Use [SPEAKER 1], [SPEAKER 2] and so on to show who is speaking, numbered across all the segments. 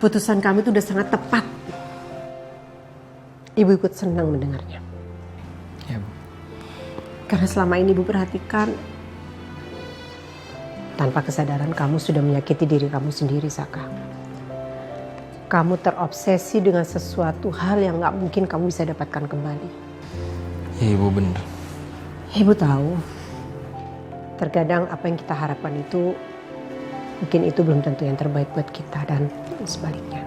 [SPEAKER 1] Keputusan kamu itu udah sangat tepat. Ibu ikut senang mendengarnya.
[SPEAKER 2] Ya, Bu.
[SPEAKER 1] Karena selama ini Ibu perhatikan, tanpa kesadaran kamu sudah menyakiti diri kamu sendiri, Saka. Kamu terobsesi dengan sesuatu hal yang gak mungkin kamu bisa dapatkan kembali.
[SPEAKER 2] Ya, Ibu bener.
[SPEAKER 1] Ibu tahu, terkadang apa yang kita harapkan itu, mungkin itu belum tentu yang terbaik buat kita dan sebaliknya.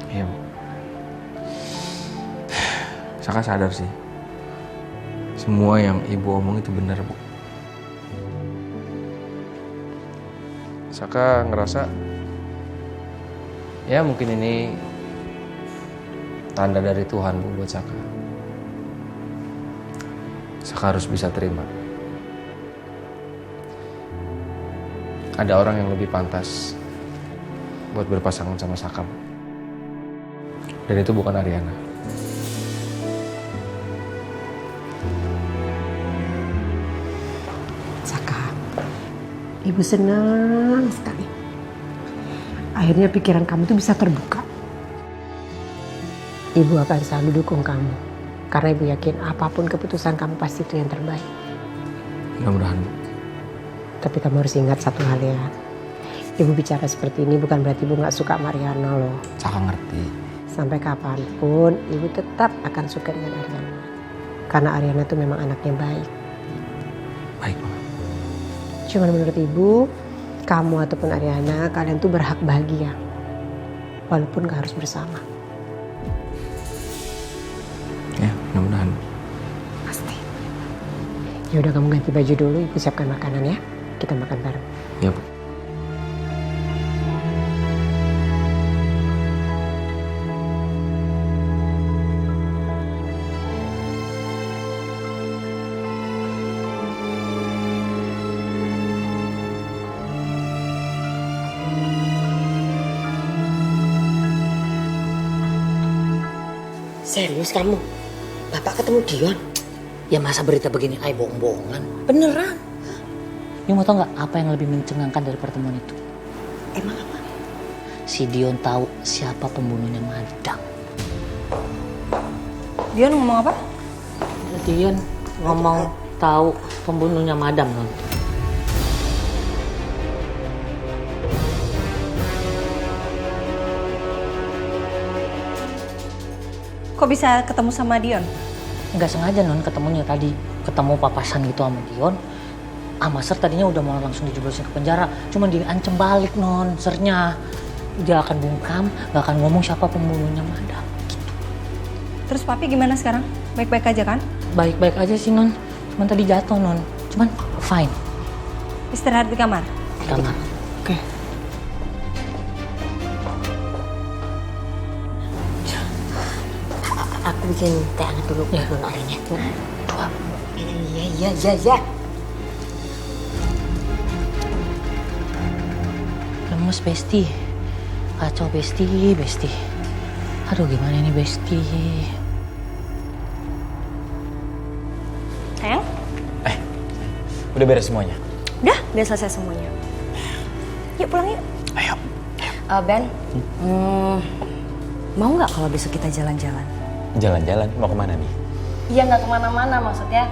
[SPEAKER 2] Iya, Bu. Saka sadar sih. Semua yang Ibu omong itu benar, Bu. Saka ngerasa ya mungkin ini tanda dari Tuhan, Bu, buat Saka. Saka harus bisa terima. Ada orang yang lebih pantas buat berpasangan sama Saka, Bu. Dan itu bukan Ariana.
[SPEAKER 1] Saka, Ibu senang sekali. Akhirnya pikiran kamu tuh bisa terbuka. Ibu akan selalu dukung kamu. Karena Ibu yakin apapun keputusan kamu pasti itu yang terbaik.
[SPEAKER 2] Mudah-mudahan, Bu.
[SPEAKER 1] Tapi kamu harus ingat satu hal ya. Ibu bicara seperti ini bukan berarti Ibu gak suka Mariana loh.
[SPEAKER 2] Saka ngerti.
[SPEAKER 1] Sampai kapanpun Ibu tetap akan suka dengan Ariana. Karena Ariana tuh memang anaknya baik.
[SPEAKER 2] Baik, Mama.
[SPEAKER 1] Cuman menurut Ibu, kamu ataupun Ariana, kalian tuh berhak bahagia. Walaupun gak harus bersama.
[SPEAKER 2] Ya, mudah-mudahan.
[SPEAKER 1] Pasti. Ya udah, kamu ganti baju dulu, Ibu siapkan makanan ya. Kita makan bareng.
[SPEAKER 2] Ya, Bu.
[SPEAKER 3] Serius kamu? Bapak ketemu Dion? Ya masa berita begini ay bohong-bohongan? Beneran?
[SPEAKER 4] You mau tau gak apa yang lebih mencengangkan dari pertemuan itu?
[SPEAKER 3] Emang apa?
[SPEAKER 4] Si Dion tahu siapa pembunuhnya Madam.
[SPEAKER 5] Dion ngomong apa?
[SPEAKER 4] Dion ngomong tahu pembunuhnya Madam, Non.
[SPEAKER 5] Kok bisa ketemu sama Dion?
[SPEAKER 4] Nggak sengaja, Non, ketemunya tadi. Ketemu papasan gitu sama Dion. Maser tadinya udah mau langsung dijeblosin ke penjara. Cuman diancam balik, Non, sernya. Dia akan bungkam, nggak akan ngomong siapa pembunuhnya Madam.
[SPEAKER 5] Terus papi gimana sekarang? Baik-baik aja kan?
[SPEAKER 4] Baik-baik aja sih, Non. Cuman tadi jatuh, Non. Cuman fine.
[SPEAKER 5] Istirahat di kamar?
[SPEAKER 4] Kamar.
[SPEAKER 1] Oke.
[SPEAKER 3] Aku bikin teh hangat dulu
[SPEAKER 4] Ya.
[SPEAKER 3] belum orangnya.
[SPEAKER 4] Dua.
[SPEAKER 3] Iya.
[SPEAKER 4] Lemes, Besti. Kacau, Besti. Aduh, gimana ini, Besti?
[SPEAKER 5] Sayang?
[SPEAKER 2] Udah beres semuanya?
[SPEAKER 5] Udah selesai semuanya. Yuk pulang yuk.
[SPEAKER 2] Ayo.
[SPEAKER 3] Ben, mau nggak kalau besok kita jalan-jalan?
[SPEAKER 2] Jalan-jalan? Mau kemana nih?
[SPEAKER 3] Iya nggak kemana-mana, maksudnya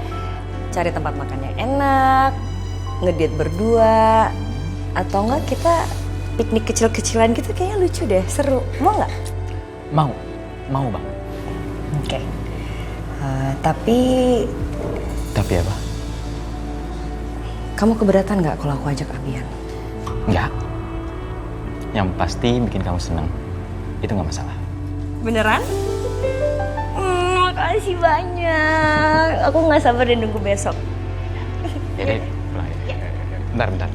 [SPEAKER 3] cari tempat makan yang enak, ngedate berdua, atau enggak kita piknik kecil-kecilan gitu, kayaknya lucu deh, seru. Mau nggak?
[SPEAKER 2] Mau Bang.
[SPEAKER 3] Oke. Tapi
[SPEAKER 2] Tapi apa?
[SPEAKER 3] kamu keberatan nggak kalau aku ajak Abian?
[SPEAKER 2] Enggak. Yang pasti bikin kamu seneng. Itu nggak masalah.
[SPEAKER 5] Beneran?
[SPEAKER 3] Makasih banyak. Aku nggak sabar deh nunggu besok.
[SPEAKER 2] Jadi pulang ya. Bentar.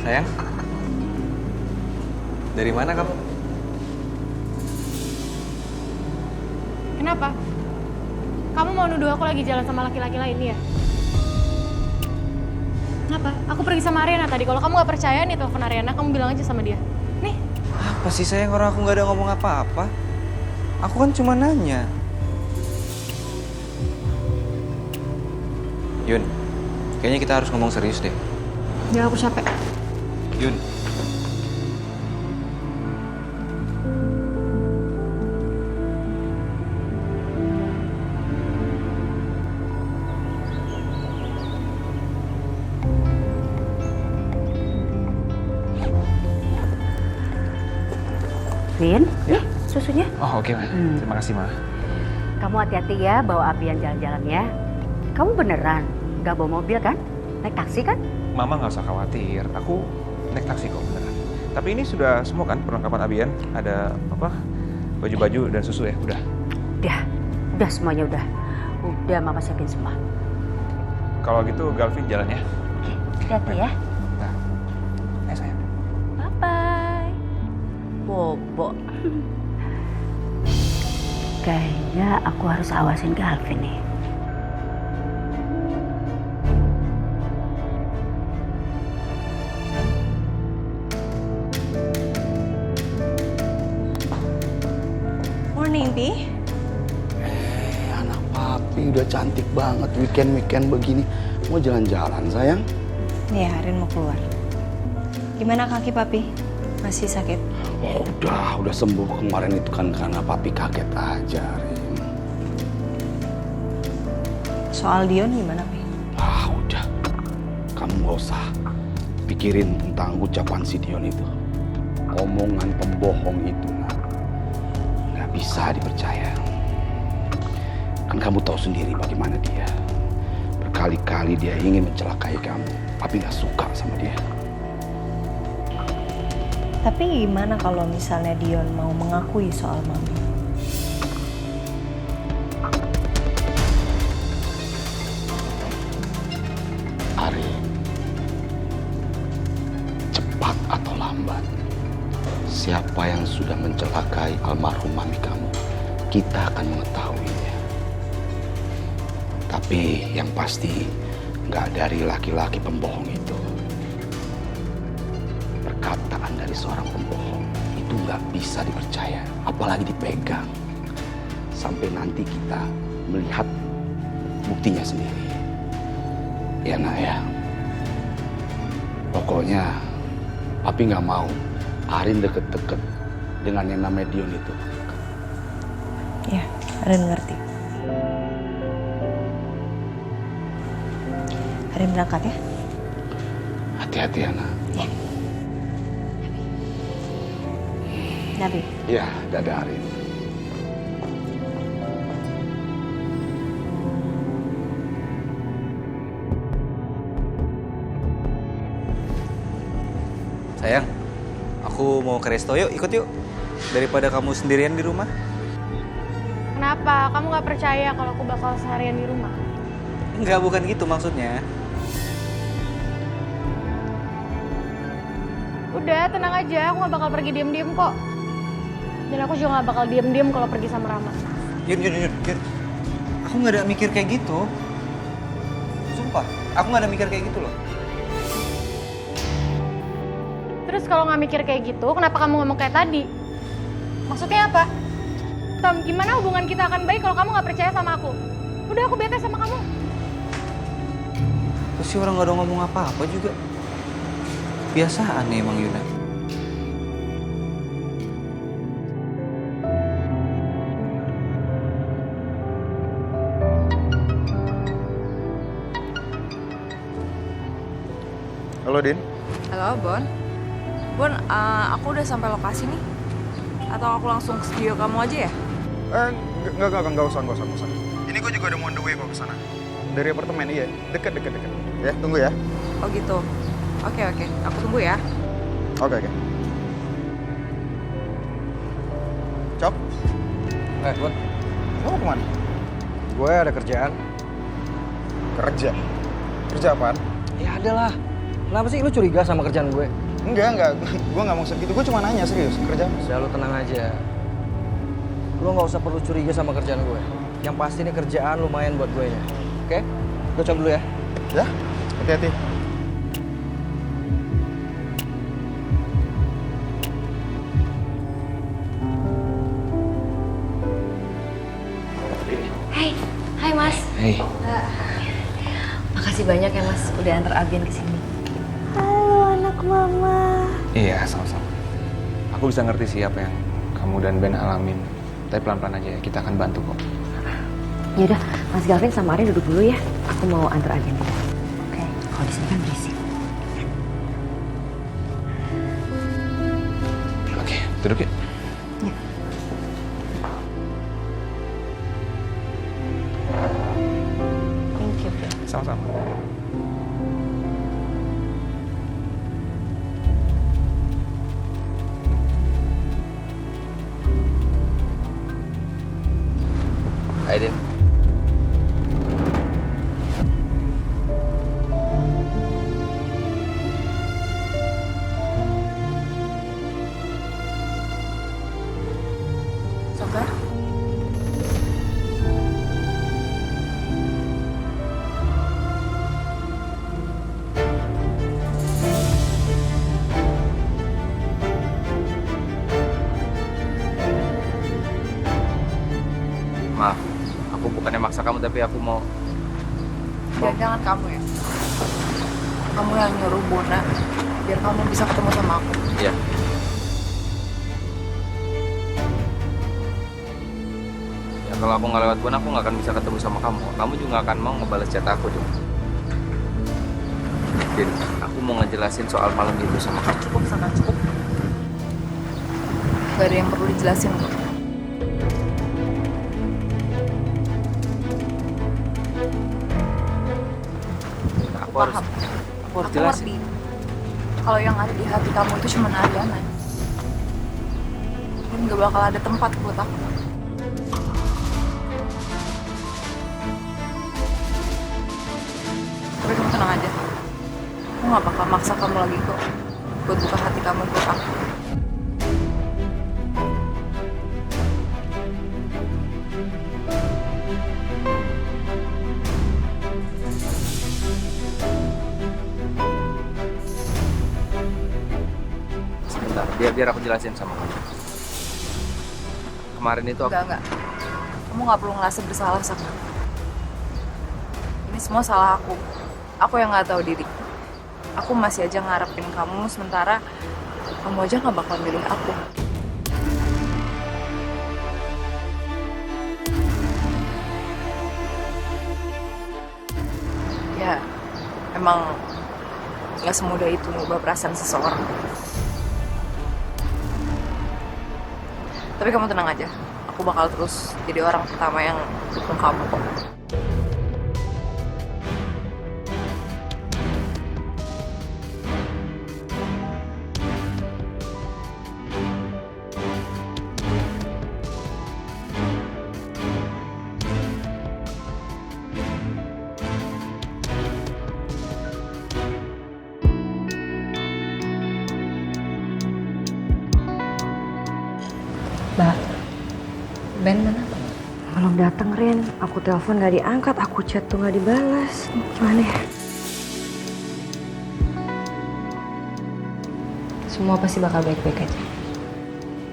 [SPEAKER 2] Sayang, dari mana kamu?
[SPEAKER 6] Kenapa? Kamu mau nuduh aku lagi jalan sama laki-laki lain ya? Kenapa? Aku pergi sama Ariana tadi. Kalau kamu gak percaya nih telepon Ariana, kamu bilang aja sama dia. Nih.
[SPEAKER 7] Apa sih sayang, orang aku nggak ada ngomong apa-apa. Aku kan cuma nanya. Yun, Kayaknya kita harus ngomong serius deh.
[SPEAKER 5] Ya aku capek.
[SPEAKER 7] Yun.
[SPEAKER 8] Vin, nih susunya.
[SPEAKER 2] Oh oke, Ma. Terima kasih, Ma.
[SPEAKER 8] Kamu hati-hati ya bawa Abian jalan-jalan ya. Kamu beneran nggak bawa mobil kan? Naik taksi kan?
[SPEAKER 2] Mama nggak usah khawatir, aku naik taksi kok beneran. Tapi ini sudah semua kan perlengkapan Abian? Ada apa? Baju-baju dan susu ya? Udah?
[SPEAKER 8] Udah semuanya udah. Udah mama siapin semua.
[SPEAKER 2] Kalau gitu Galvin jalan ya?
[SPEAKER 8] Hati-hati ya.
[SPEAKER 2] Nah, sayang.
[SPEAKER 8] Bye-bye. Bobo. Kayaknya aku harus awasin Galvin nih.
[SPEAKER 5] Morning, Pi.
[SPEAKER 9] Anak papi udah cantik banget weekend begini. Mau jalan-jalan sayang?
[SPEAKER 5] Nih, Arin mau keluar. Gimana kaki papi? Masih sakit?
[SPEAKER 9] Oh, udah sembuh kemarin itu kan karena papi kaget aja, Rin.
[SPEAKER 5] Soal Dion gimana, Pi?
[SPEAKER 9] Udah. Kamu gak usah pikirin tentang ucapan si Dion itu. Omongan pembohong itu, nah. Gak bisa dipercaya. Kan kamu tahu sendiri bagaimana dia. Berkali-kali dia ingin mencelakai kamu. Papi gak suka sama dia.
[SPEAKER 5] Tapi gimana kalau misalnya Dion mau mengakui soal Mami?
[SPEAKER 9] Ari, cepat atau lambat, siapa yang sudah mencelakai almarhum mami kamu, kita akan mengetahuinya. Tapi yang pasti, nggak dari laki-laki pembohong itu. Perkataan dari seorang pembohong itu nggak bisa dipercaya, apalagi dipegang. Sampai nanti kita melihat buktinya sendiri. Ya nak ya. Pokoknya papi nggak mau Arin deket-deket dengan yang namanya Dion itu.
[SPEAKER 5] Ya, Arin ngerti. Arin berangkat ya?
[SPEAKER 9] Hati-hati ya nak.
[SPEAKER 5] Nabi.
[SPEAKER 9] Ya, dadah Arin.
[SPEAKER 7] Sayang, aku mau ke resto yuk, ikut yuk. Daripada kamu sendirian di rumah.
[SPEAKER 6] Kenapa? Kamu nggak percaya kalau aku bakal seharian di rumah?
[SPEAKER 7] Enggak, bukan gitu maksudnya.
[SPEAKER 6] Udah, tenang aja. Aku nggak bakal pergi diem-diem kok. Dan aku juga nggak bakal diem-diem kalau pergi sama Rama.
[SPEAKER 7] Yun. Aku nggak ada mikir kayak gitu. Sumpah, aku nggak ada mikir kayak gitu loh.
[SPEAKER 6] Terus kalau nggak mikir kayak gitu, kenapa kamu ngomong kayak tadi? Maksudnya apa? Tom, gimana hubungan kita akan baik kalau kamu nggak percaya sama aku? Udah, aku bete sama kamu.
[SPEAKER 7] Terus si orang nggak ada ngomong apa-apa juga. Biasaan nih emang Yuna.
[SPEAKER 2] Halo, Din.
[SPEAKER 10] Halo, Bon. Bon, aku udah sampai lokasi nih. Atau aku langsung ke studio kamu aja ya?
[SPEAKER 11] Enggak usah. Ini gue juga udah mau on the way kok ke sana. Dari apartemen, iya. Deket. Ya, tunggu ya.
[SPEAKER 10] Oh gitu. Oke. Aku tunggu ya.
[SPEAKER 11] Oke. Cok.
[SPEAKER 7] Bon.
[SPEAKER 11] Lo mau kemana?
[SPEAKER 7] Gue ada kerjaan.
[SPEAKER 11] Kerja? Kerja apaan?
[SPEAKER 7] Ya ada lah. Kenapa sih lu curiga sama kerjaan gue?
[SPEAKER 11] Enggak. Gue nggak maksud gitu. Gue cuma nanya serius. Kerja apa?
[SPEAKER 7] Ya lu tenang aja. Lu nggak usah perlu curiga sama kerjaan gue. Yang pasti ini kerjaan lumayan buat gue nya. Oke? Gue coba dulu ya.
[SPEAKER 11] Ya, hati-hati.
[SPEAKER 3] Hai Mas.
[SPEAKER 2] Hei.
[SPEAKER 3] Makasih banyak ya Mas, udah antar Abian ke sini.
[SPEAKER 5] Halo anak mama.
[SPEAKER 2] Iya, sama-sama. Aku bisa ngerti sih apa yang kamu dan Ben alamin. Tapi pelan-pelan aja ya, kita akan bantu kok.
[SPEAKER 3] Yaudah, Mas Gavin sama Arin duduk dulu ya. Aku mau antar Abian dulu. Oke. Kalau di sini kan berisik.
[SPEAKER 2] Oke, duduk yuk.
[SPEAKER 3] Ya. Thank you.
[SPEAKER 2] Sama-sama.
[SPEAKER 7] Aiden.
[SPEAKER 10] Saka?
[SPEAKER 2] Maaf, aku bukannya maksa kamu, tapi aku mau...
[SPEAKER 10] Jangan kamu ya. Kamu yang nyuruh Bona biar kamu bisa ketemu sama aku.
[SPEAKER 2] Iya. Ya kalau aku nggak lewat Bon, aku nggak akan bisa ketemu sama kamu. Kamu juga nggak akan mau ngebales chat aku dong. Din, aku mau ngejelasin soal malam itu sama kamu.
[SPEAKER 10] Cukup, Saka, cukup. Gak ada yang perlu dijelasin kok.
[SPEAKER 2] Aku harus jelasin.
[SPEAKER 10] Ngerti. Kalau yang ada di hati kamu itu cuma Ariana. Dan gak bakal ada tempat buat aku. Tapi kamu tenang aja. Aku gak bakal maksa kamu lagi kok. Buat buka hati kamu buat aku.
[SPEAKER 2] Sebentar, biar aku jelasin sama kamu. Kemarin itu aku...
[SPEAKER 10] Enggak. Kamu gak perlu ngerasa bersalah sama aku. Ini semua salah aku. Aku yang gak tahu diri. Aku masih aja ngarepin kamu, sementara kamu aja gak bakal milih aku. Ya, emang gak semudah itu ngubah perasaan seseorang. Tapi kamu tenang aja, aku bakal terus jadi orang pertama yang dukung kamu kok.
[SPEAKER 3] Mbak, Ben mana?
[SPEAKER 8] Belum dateng Rin, aku telepon gak diangkat, aku chat tuh gak dibalas. Gimana ya?
[SPEAKER 3] Semua pasti bakal baik-baik aja.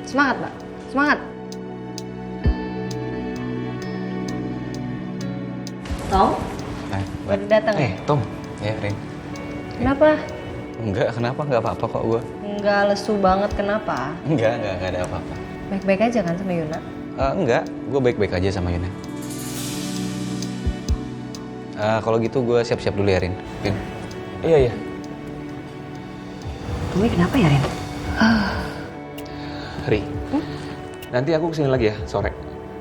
[SPEAKER 3] Semangat, Mbak. Semangat. Tom? Baru datang.
[SPEAKER 2] Tom. Ya, Rin.
[SPEAKER 3] Kenapa?
[SPEAKER 2] Kenapa? Nggak apa-apa kok gue.
[SPEAKER 3] Nggak lesu banget, kenapa?
[SPEAKER 2] Nggak ada apa-apa.
[SPEAKER 3] Baik-baik aja kan sama Yuna?
[SPEAKER 2] Enggak, gue baik-baik aja sama Yuna. Kalau gitu gue siap-siap dulu ya, Rin. Iya.
[SPEAKER 8] Kamu kenapa ya Rin?
[SPEAKER 2] Ri, nanti aku kesini lagi ya, sore.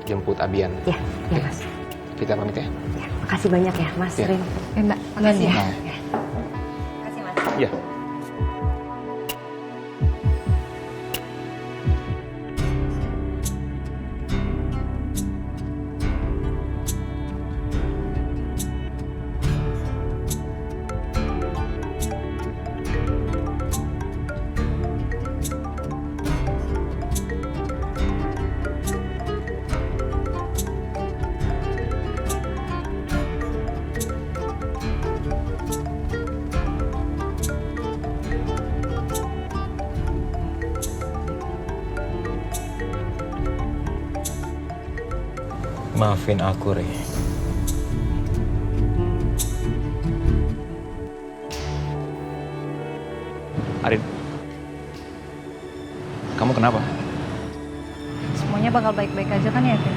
[SPEAKER 2] Jemput Abian.
[SPEAKER 8] Ya Mas.
[SPEAKER 2] Kita pamit ya?
[SPEAKER 8] Ya, makasih banyak ya Mas
[SPEAKER 2] Ya.
[SPEAKER 8] Rin.
[SPEAKER 3] Mbak, makasih ya.
[SPEAKER 10] Makasih, Mas.
[SPEAKER 2] Iya.
[SPEAKER 12] Maafin aku, Re.
[SPEAKER 2] Arin, kamu kenapa?
[SPEAKER 5] Semuanya bakal baik-baik aja kan ya, Ben?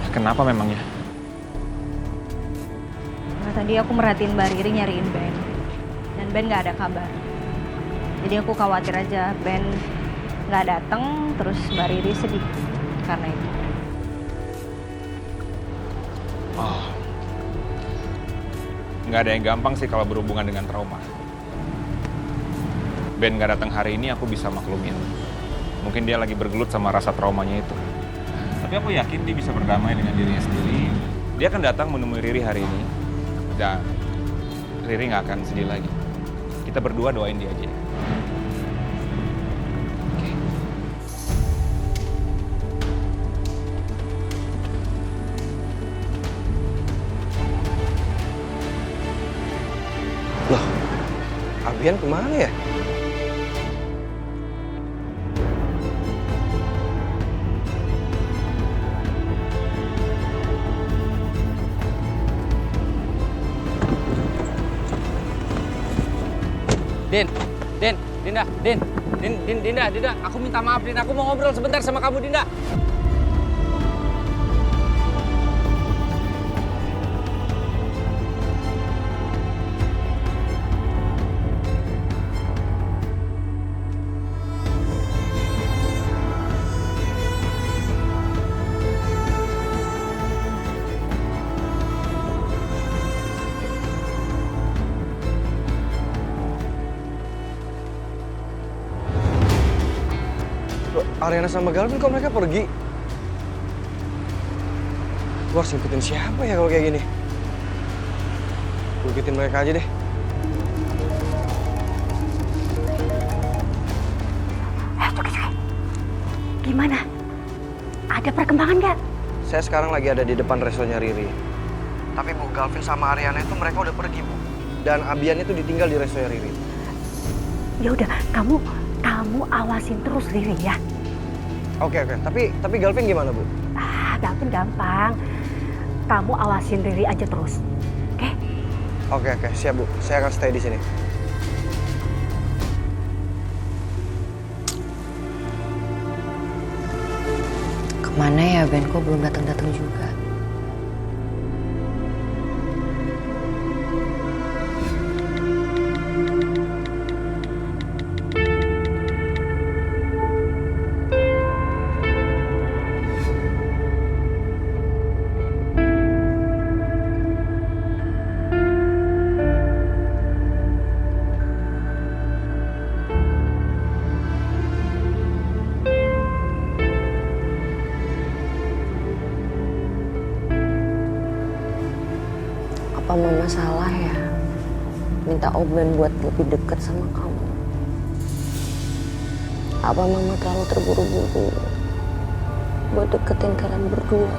[SPEAKER 2] Kenapa memangnya?
[SPEAKER 5] Nah, tadi aku merhatiin Mbak Riri nyariin Ben. Dan Ben nggak ada kabar. Jadi aku khawatir aja Ben nggak datang, terus Mbak Riri sedih karena itu.
[SPEAKER 2] Oh, nggak ada yang gampang sih kalau berhubungan dengan trauma. Ben nggak datang hari ini aku bisa maklumin. Mungkin dia lagi bergelut sama rasa traumanya itu. Tapi aku yakin dia bisa berdamai dengan dirinya sendiri. Dia akan datang menemui Riri hari ini. Dan Riri nggak akan sedih lagi. Kita berdua doain dia aja. Oke.
[SPEAKER 7] Loh, Abian kemana ya?
[SPEAKER 12] Dinda, aku minta maaf, Dinda. Aku mau ngobrol sebentar sama kamu, Dinda.
[SPEAKER 7] Ariana sama Galvin kok mereka pergi? Gue harus ngikutin siapa ya kalau kayak gini? Gue ikutin mereka aja deh.
[SPEAKER 8] Cuki. Gimana? Ada perkembangan nggak?
[SPEAKER 7] Saya sekarang lagi ada di depan restonya Riri. Tapi Bu, Galvin sama Ariana itu mereka udah pergi, Bu. Dan Abian itu ditinggal di restonya Riri.
[SPEAKER 8] Ya udah, kamu awasin terus Riri ya.
[SPEAKER 7] Oke. Tapi Galvin gimana, Bu?
[SPEAKER 8] Galvin gampang. Kamu awasin Riri aja terus. Oke?
[SPEAKER 7] Oke, siap, Bu. Saya akan stay di sini.
[SPEAKER 3] Kemana ya Ben? Kok belum datang-datang juga? Apa mama salah ya? Minta Om Ben buat lebih dekat sama kamu. Apa mama terlalu terburu-buru buat deketin kalian berdua?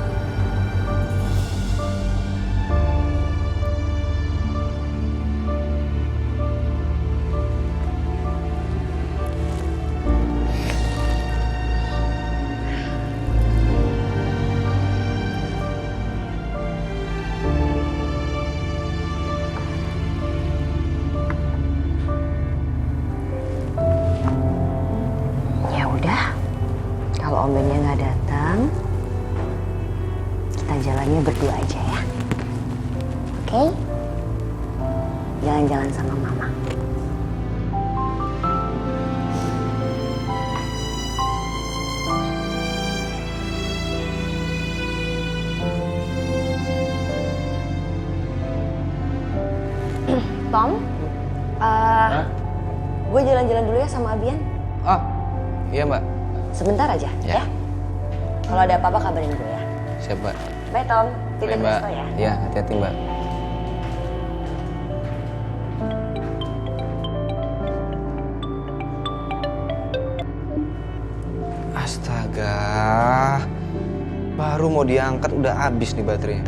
[SPEAKER 3] Kalau Om Bennya nggak datang, kita jalannya berdua aja ya. Oke? Jalan-jalan sama Mama. Tom, gue jalan-jalan dulu ya sama Abian.
[SPEAKER 7] Ah, iya Mbak.
[SPEAKER 3] Sebentar aja, ya. Kalau ada apa-apa kabarin gue ya.
[SPEAKER 7] Siap, Mbak.
[SPEAKER 3] Bye Tom,
[SPEAKER 7] Bye,
[SPEAKER 3] titip
[SPEAKER 7] Mbak.
[SPEAKER 3] resto ya.
[SPEAKER 7] Iya, hati-hati Mbak. Astaga, baru mau diangkat udah habis nih baterainya.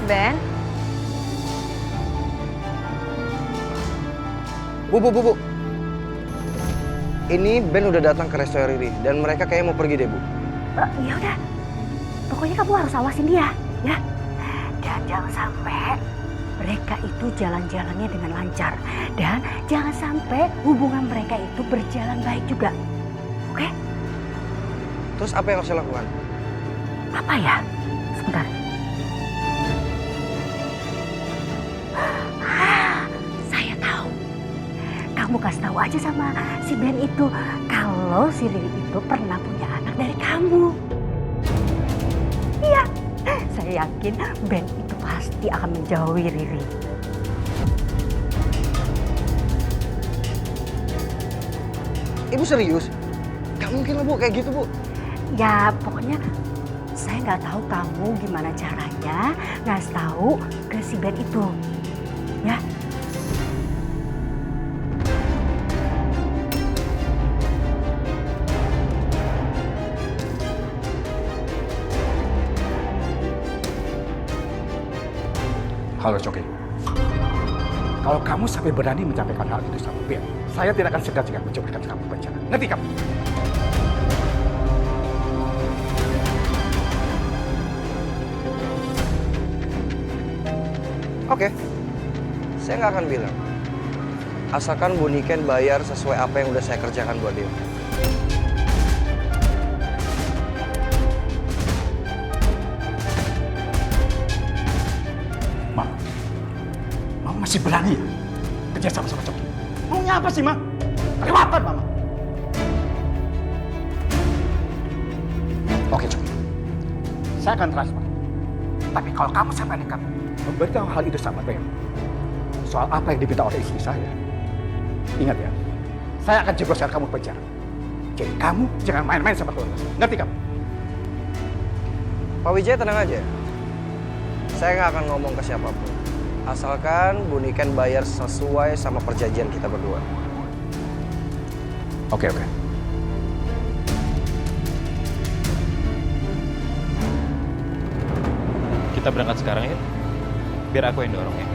[SPEAKER 5] Ben.
[SPEAKER 7] Bu. Ini Ben udah datang ke resto Riri dan mereka kayaknya mau pergi deh, Bu.
[SPEAKER 8] Ya udah. Pokoknya kamu harus awasin dia, ya. Dan jangan sampai mereka itu jalan-jalannya dengan lancar. Dan jangan sampai hubungan mereka itu berjalan baik juga. Oke?
[SPEAKER 7] Terus apa yang harus saya lakukan?
[SPEAKER 8] Apa ya? Sebentar. Saya tahu. Kamu kasih tahu aja sama si Ben itu kalau si Riri itu pernah punya anak dari kamu. Iya, saya yakin Ben itu pasti akan menjauhi Riri.
[SPEAKER 7] Ibu serius? Gak mungkin lah, Bu, kayak gitu, Bu.
[SPEAKER 8] Ya, pokoknya saya nggak tahu kamu gimana caranya ngasih tahu ke si Ben itu. Ya.
[SPEAKER 9] Halo Coki. Kalau kamu sampai berani menyampaikan hal itu sama Ben, saya tidak akan segan-segan mencobakan kamu penjara. Ngerti kamu?
[SPEAKER 7] Oke. Saya nggak akan bilang. Asalkan Bu Niken bayar sesuai apa yang udah saya kerjakan buat dia.
[SPEAKER 9] Mama masih berani ya kerja sama Coki. Maunya apa sih, Ma? Kelewatan, Mama. Oke, Coki. Saya akan transfer. Tapi kalau kamu sampai nekat memberitahu hal itu sama Ben, soal apa yang diminta oleh istri saya, ingat ya, saya akan jebloskan kamu penjara. Jadi kamu jangan main-main sama keluarga. Ngerti kamu?
[SPEAKER 7] Pak Wijaya tenang aja. Saya nggak akan ngomong ke siapapun. Asalkan Bu Niken bayar sesuai sama perjanjian kita berdua.
[SPEAKER 9] Oke.
[SPEAKER 2] Kita berangkat sekarang ya. Biar aku yang dorong ya.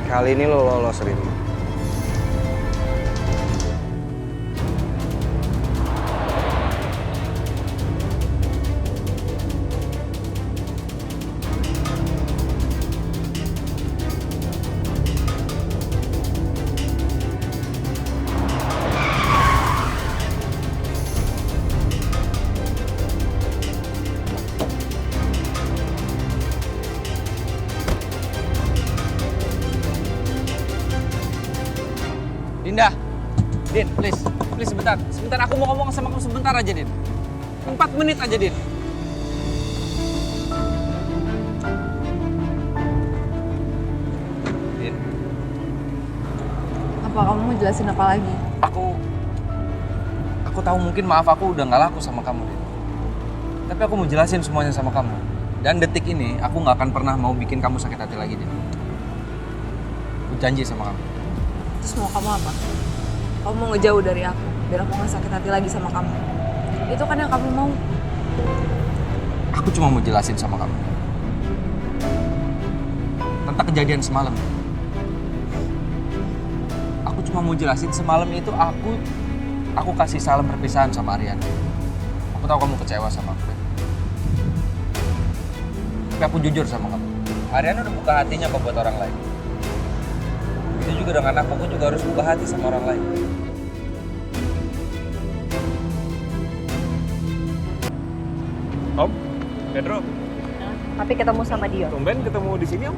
[SPEAKER 7] Kali ini lo lolos, Riri.
[SPEAKER 12] Dinda, Din, please sebentar. Sebentar, aku mau ngomong sama kamu sebentar aja, Din. 4 menit aja, Din. Din.
[SPEAKER 10] Apa kamu mau jelasin apa lagi?
[SPEAKER 12] Aku tahu mungkin maaf aku udah nggak laku sama kamu, Din. Tapi aku mau jelasin semuanya sama kamu. Dan detik ini, aku nggak akan pernah mau bikin kamu sakit hati lagi, Din. Aku janji sama kamu.
[SPEAKER 10] Terus mau kamu apa? Kamu mau ngejauh dari aku, biar aku nggak sakit hati lagi sama kamu. Itu kan yang kamu mau.
[SPEAKER 12] Aku cuma mau jelasin sama kamu tentang kejadian semalam. Aku cuma mau jelasin semalam itu aku kasih salam perpisahan sama Ariana. Aku tahu kamu kecewa sama aku. Tapi aku jujur sama kamu. Ariana udah buka hatinya kok buat orang lain. Itu juga dengan aku juga harus buka hati sama orang lain.
[SPEAKER 2] Om, Pedro.
[SPEAKER 5] Tapi ketemu sama Dion.
[SPEAKER 2] Tumben ketemu di sini, Om.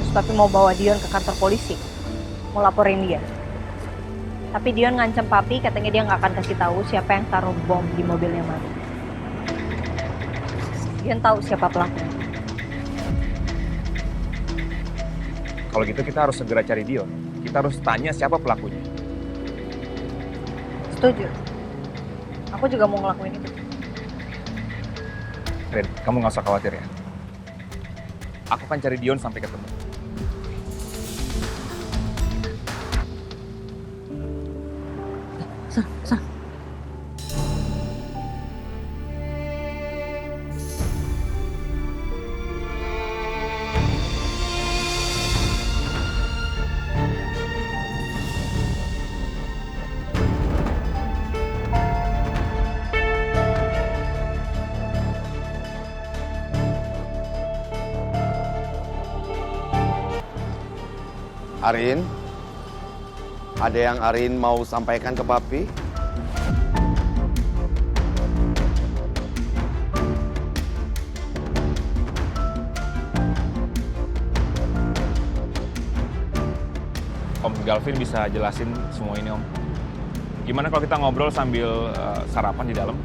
[SPEAKER 5] Terus Papi mau bawa Dion ke kantor polisi. Mau laporin dia. Tapi Dion ngancam Papi, katanya dia nggak akan kasih tahu siapa yang taruh bom di mobilnya Mami. Dion tahu siapa pelakunya.
[SPEAKER 2] Kalau gitu kita harus segera cari Dion. Kita harus tanya siapa pelakunya.
[SPEAKER 5] Setuju. Aku juga mau ngelakuin itu.
[SPEAKER 2] Ren, kamu nggak usah khawatir ya. Aku akan cari Dion sampai ketemu.
[SPEAKER 9] Arin, ada yang Arin mau sampaikan ke Papi?
[SPEAKER 2] Om Galvin bisa jelasin semua ini, Om. Gimana kalau kita ngobrol sambil sarapan di dalam?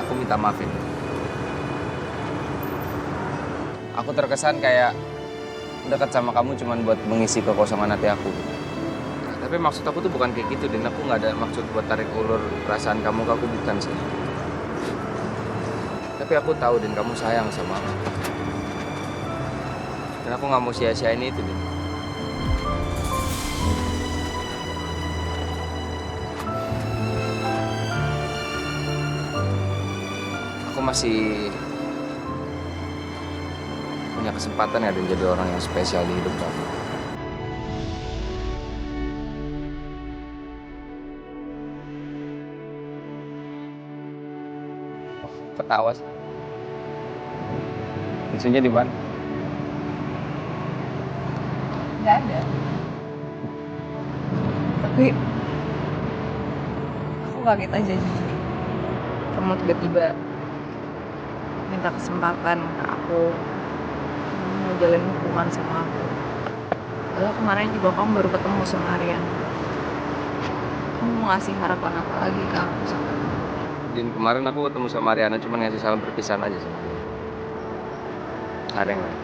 [SPEAKER 12] Aku minta maafin. Aku terkesan kayak dekat sama kamu cuman buat mengisi kekosongan hati aku. Tapi maksud aku tuh bukan kayak gitu, dan aku nggak ada maksud buat tarik ulur perasaan kamu ke aku, bukan sih. Tapi aku tahu dan kamu sayang sama aku. Dan aku nggak mau sia-siain itu, Din. Aku masih punya kesempatan ya dan jadi orang yang spesial di hidup kamu. Ketawa sih. Isunya di mana?
[SPEAKER 10] Nggak ada. Tapi aku kaget aja jujur. Kamu tiba-tiba minta kesempatan ke aku, mau jalin hubungan sama aku. Padahal kemarin juga kamu baru ketemu sama Aryan. Kamu mau ngasih harapan apa lagi ke aku sekarang?
[SPEAKER 12] Dan kemarin aku ketemu sama Ariana cuma ngasih salam perpisahan aja sih. Ada yang lain.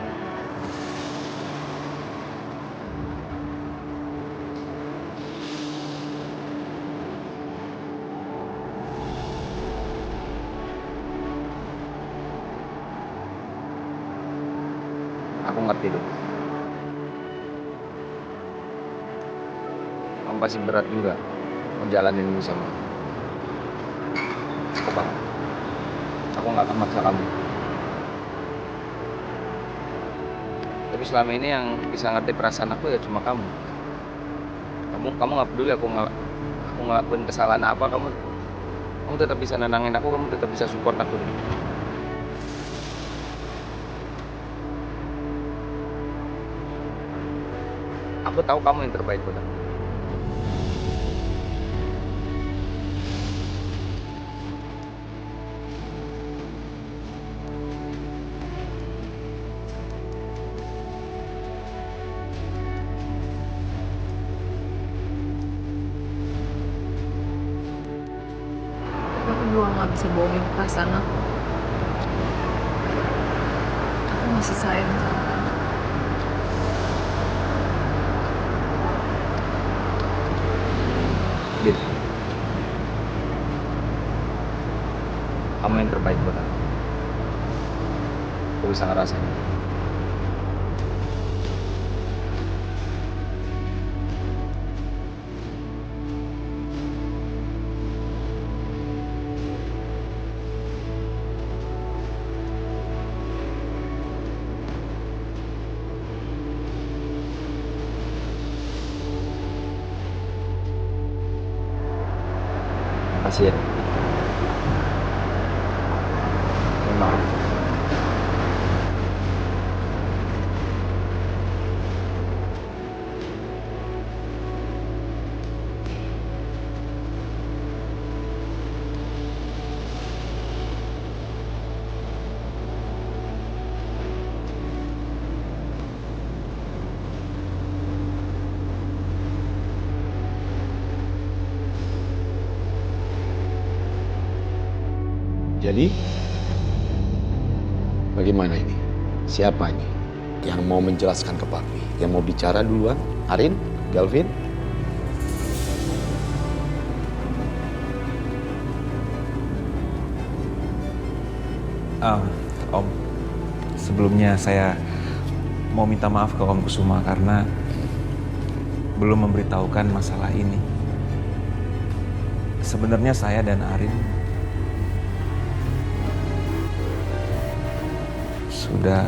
[SPEAKER 12] Aku ngerti deh. Kamu pasti berat juga mau jalanin ini sama aku. Cukup banget. Aku nggak akan maksa kamu. Tapi selama ini yang bisa ngerti perasaan aku ya cuma kamu. Kamu nggak peduli aku ngelakuin kesalahan apa, kamu tetap bisa nenangin aku, kamu tetap bisa support aku. Aku tahu kamu yang terbaik buat aku.
[SPEAKER 10] Tapi aku juga nggak bisa bohongin perasaan aku. Aku masih sayang sama kamu.
[SPEAKER 12] Dit, kamu yang terbaik buat aku. Aku bisa ngerasain. Makasih ya. Memang.
[SPEAKER 9] Jadi, bagaimana ini? Siapa ini yang mau menjelaskan ke Papi? Yang mau bicara duluan? Arin? Galvin?
[SPEAKER 2] Om, sebelumnya saya mau minta maaf ke Om Kusuma karena belum memberitahukan masalah ini. sebenarnya saya dan Arin sudah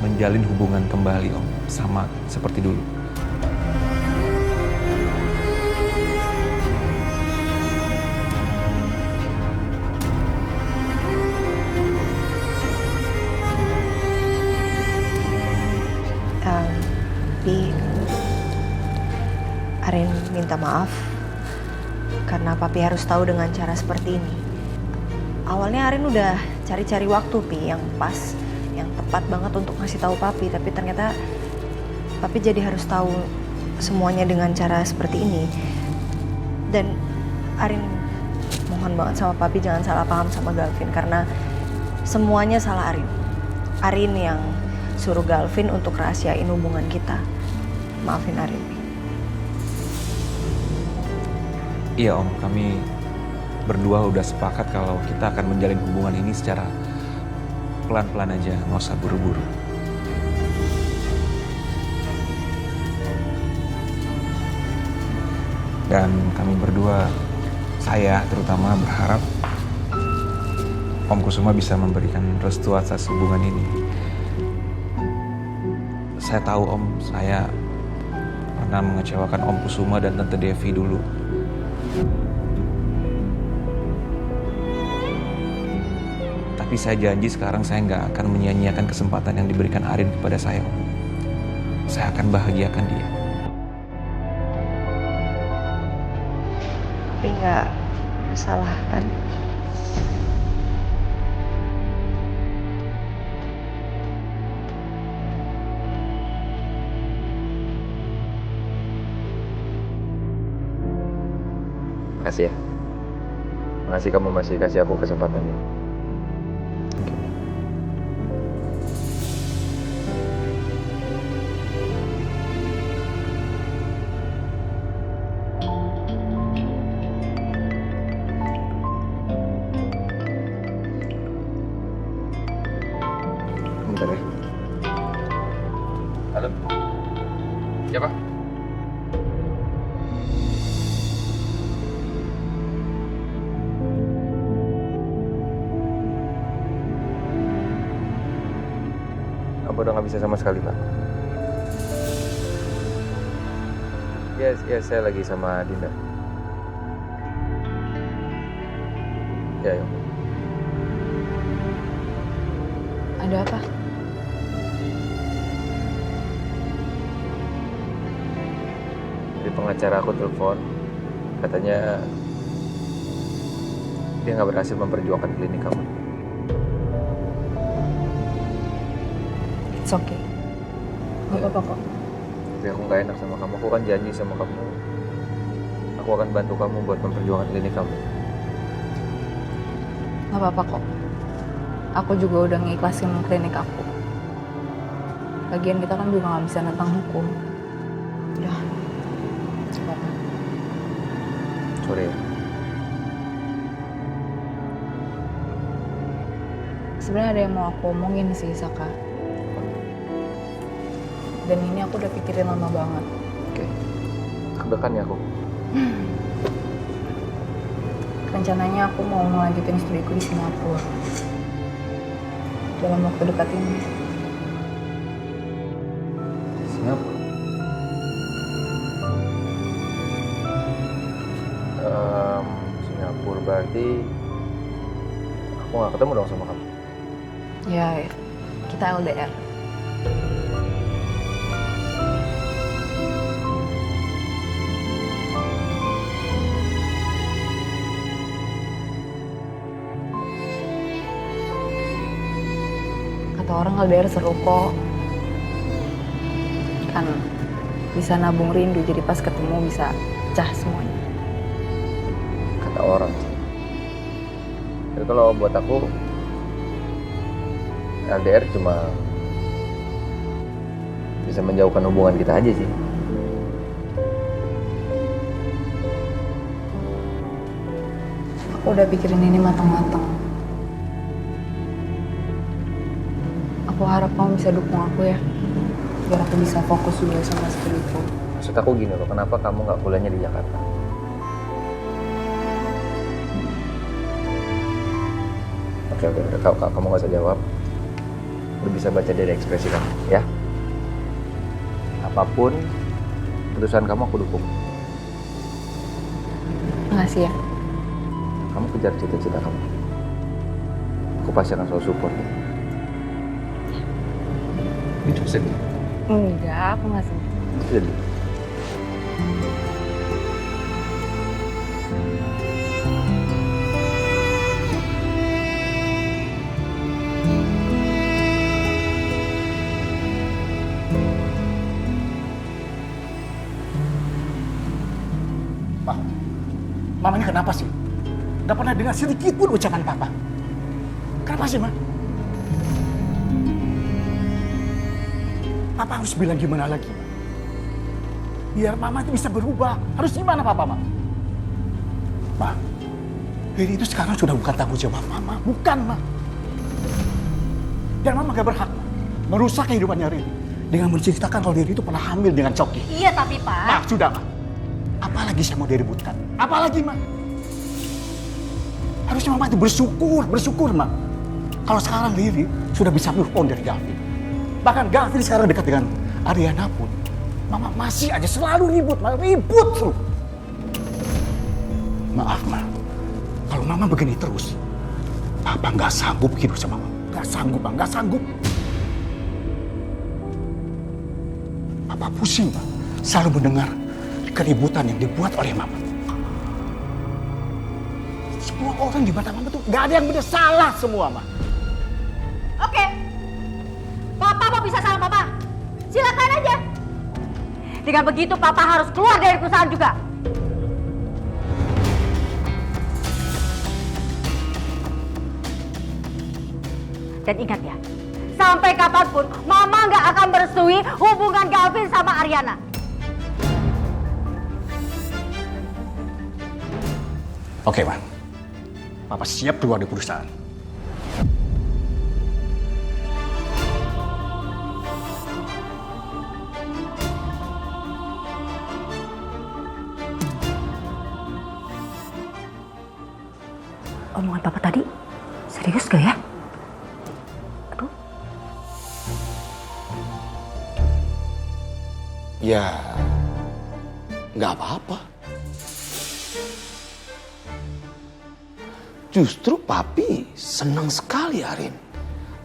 [SPEAKER 2] menjalin hubungan kembali Om, sama seperti dulu.
[SPEAKER 5] Tapi Arin minta maaf karena Papi harus tahu dengan cara seperti ini. Awalnya Arin udah cari-cari waktu Pi yang pas, yang tepat banget untuk ngasih tahu Papi, tapi ternyata Papi jadi harus tahu semuanya dengan cara seperti ini. Dan Arin mohon banget sama Papi jangan salah paham sama Galvin karena semuanya salah Arin. Arin yang suruh Galvin untuk rahasiain hubungan kita. Maafin Arin.
[SPEAKER 2] Iya Om, kami berdua udah sepakat kalau kita akan menjalin hubungan ini secara pelan-pelan aja, nggak usah buru-buru. Dan kami berdua, saya terutama berharap Om Kusuma bisa memberikan restu atas hubungan ini. Saya tahu Om, saya pernah mengecewakan Om Kusuma dan Tante Devi dulu. Tapi saya janji sekarang saya nggak akan menyia-nyiakan kesempatan yang diberikan Arin kepada saya, Om. Saya akan bahagiakan dia.
[SPEAKER 5] Tapi nggak salah kan?
[SPEAKER 12] Makasih ya. Makasih kamu masih kasih aku kesempatan ini. Bentar ya. Halo. Siapa? Apa udah nggak bisa sama sekali, Pak? Yes, saya lagi sama Dinda. Ya, yuk.
[SPEAKER 10] Ada apa?
[SPEAKER 12] Jadi pengacara aku telepon, katanya dia nggak berhasil memperjuangkan klinik kamu.
[SPEAKER 10] It's okay. Gak apa-apa kok.
[SPEAKER 12] Tapi aku nggak enak sama kamu. Aku kan janji sama kamu. Aku akan bantu kamu buat memperjuangkan klinik kamu.
[SPEAKER 10] Gak apa-apa kok. Aku juga udah ngikhlasin klinik aku. Lagian kita kan juga gak bisa nentang hukum. Udah. Gak apa-apa.
[SPEAKER 12] Sorry ya.
[SPEAKER 10] Sebenarnya ada yang mau aku omongin sih, Saka. Dan ini aku udah pikirin lama banget.
[SPEAKER 12] Oke. Deg-degan ya aku.
[SPEAKER 10] Rencananya aku mau ngelanjutin studiku di Singapura. Dalam waktu dekat ini.
[SPEAKER 12] Singapura? Singapura berarti aku gak ketemu dong sama kamu.
[SPEAKER 10] Ya, kita LDR. Kata orang LDR seru kok. Kan bisa nabung rindu, jadi pas ketemu bisa pecah semuanya.
[SPEAKER 12] Kata orang sih. Tapi kalau buat aku LDR cuma bisa menjauhkan hubungan kita aja sih.
[SPEAKER 10] Aku udah pikirin ini matang-matang. Aku harap kamu bisa dukung aku ya. biar aku bisa fokus juga sama skripku.
[SPEAKER 12] Maksud aku gini loh, kenapa kamu nggak kuliahnya di Jakarta? Oke, udah kamu nggak usah jawab. Lu bisa baca dari ekspresi kamu, ya. Apapun keputusan kamu aku dukung.
[SPEAKER 10] Makasih ya.
[SPEAKER 12] Kamu kejar cita-cita kamu. Aku pasti akan selalu support. Interested?
[SPEAKER 10] Enggak, aku nggak sedih.
[SPEAKER 12] Jadi.
[SPEAKER 13] Mama ini kenapa sih? Gak pernah dengar sedikit pun ucapan Papa. Kenapa sih, Ma? Papa harus bilang gimana lagi, Ma? Biar Mama itu bisa berubah. Harus gimana, Papa, Ma? Ma, Riri itu sekarang sudah bukan tanggung jawab Mama. Bukan, Ma. Dan Mama gak berhak, Ma, merusak kehidupannya Riri dengan menceritakan kalau Riri itu pernah hamil dengan Coki.
[SPEAKER 8] Iya, tapi Pak...
[SPEAKER 13] Ma, sudah, Ma. Apalagi saya mau diributkan? Apalagi, Ma? Harusnya Mama itu bersyukur, Ma. Kalau sekarang Riri sudah bisa move on dari Gavin. Bahkan Gavin sekarang dekat dengan Ariana pun. Mama masih aja selalu ribut, Ma. Ribut terus. Maaf, Ma. Kalau Mama begini terus, Papa nggak sanggup hidup sama Mama. Nggak sanggup, Ma. Nggak sanggup. Papa pusing, Ma. Selalu mendengar keributan yang dibuat oleh Mama. Semua orang di mata Mama tuh gak ada yang benar, salah semua, Ma.
[SPEAKER 8] Oke. Papa mau pisah sama Papa. Silakan aja. Dengan begitu Papa harus keluar dari perusahaan juga. Dan ingat ya, sampai kapanpun Mama gak akan merestui hubungan Gavin sama Ariana.
[SPEAKER 13] Oke, Ma. Papa siap keluar dari perusahaan.
[SPEAKER 8] Omongan Papa tadi serius gak ya? Aduh.
[SPEAKER 9] Ya, nggak apa-apa. Justru Papi senang sekali Arin.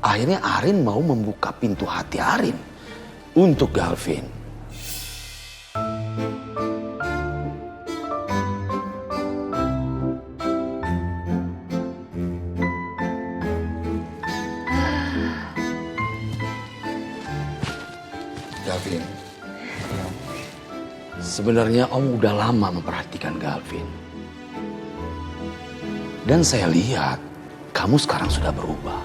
[SPEAKER 9] Akhirnya Arin mau membuka pintu hati Arin untuk Gavin. Gavin, sebenarnya Om udah lama memperhatikan Gavin. Dan saya lihat kamu sekarang sudah berubah.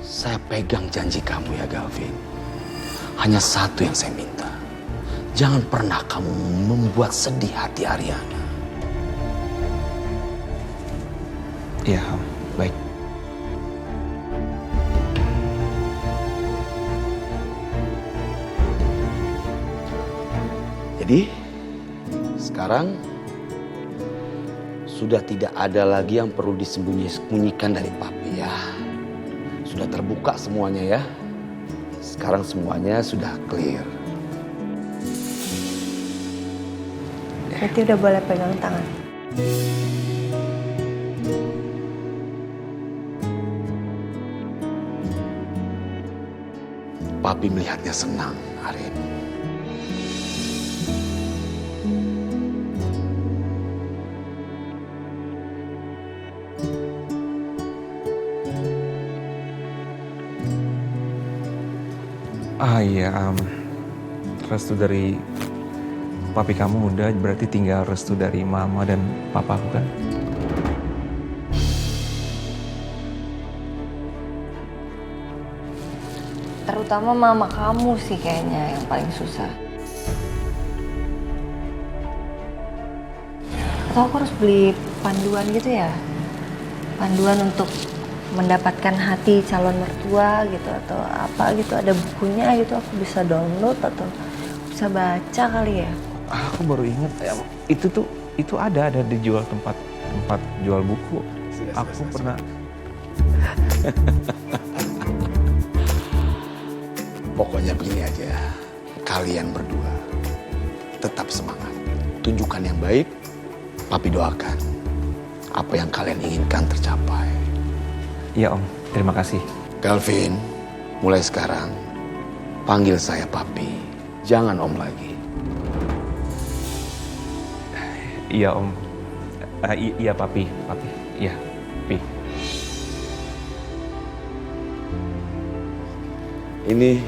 [SPEAKER 9] Saya pegang janji kamu ya Gavin. Hanya satu yang saya minta. Jangan pernah kamu membuat sedih hati Ariana.
[SPEAKER 2] Iya, baik.
[SPEAKER 9] Jadi, sekarang sudah tidak ada lagi yang perlu disembunyikan dari Papi ya. Sudah terbuka semuanya ya. Sekarang semuanya sudah clear.
[SPEAKER 5] Berarti udah boleh pegang tangan.
[SPEAKER 9] Papi melihatnya senang, Arin.
[SPEAKER 2] Iya, restu dari papi kamu udah, berarti tinggal restu dari mama dan papaku kan?
[SPEAKER 3] Terutama mama kamu sih kayaknya yang paling susah. Atau aku harus beli panduan gitu ya? Panduan untuk
[SPEAKER 5] mendapatkan hati calon mertua gitu atau apa gitu, ada bukunya gitu aku bisa download atau bisa baca kali ya.
[SPEAKER 2] Aku baru ingat itu ada dijual tempat jual buku. Aku pernah.
[SPEAKER 9] Pokoknya begini aja, kalian berdua tetap semangat, tunjukkan yang baik, papi doakan apa yang kalian inginkan tercapai.
[SPEAKER 2] Iya Om, terima kasih.
[SPEAKER 9] Galvin, mulai sekarang panggil saya papi, jangan Om lagi.
[SPEAKER 2] Iya Om, iya papi, iya, Pi.
[SPEAKER 9] Ini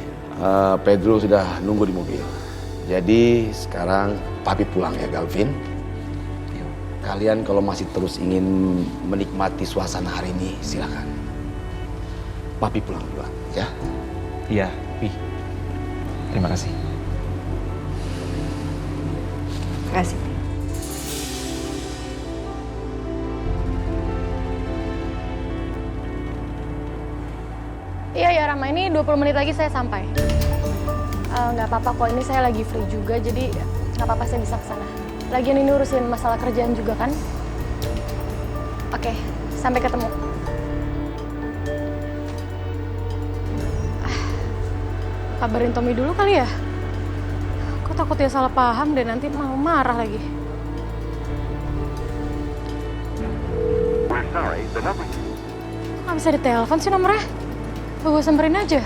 [SPEAKER 9] Pedro sudah nunggu di mobil. Jadi sekarang papi pulang ya Galvin. Kalian kalau masih terus ingin menikmati suasana hari ini silakan. Papi pulang duluan ya.
[SPEAKER 2] Iya, Pi. Terima kasih.
[SPEAKER 5] Terima kasih.
[SPEAKER 6] Iya ya Rama, ini 20 menit lagi saya sampai. Nggak apa-apa kok, ini saya lagi free juga, jadi nggak apa-apa saya bisa kesana. Lagian ini urusin masalah kerjaan juga kan? Oke, sampai ketemu. Kabarin Tommy dulu kali ya? Aku takut dia salah paham dan nanti mau marah lagi. Kok nggak bisa ditelepon sih nomornya? Gue samperin aja.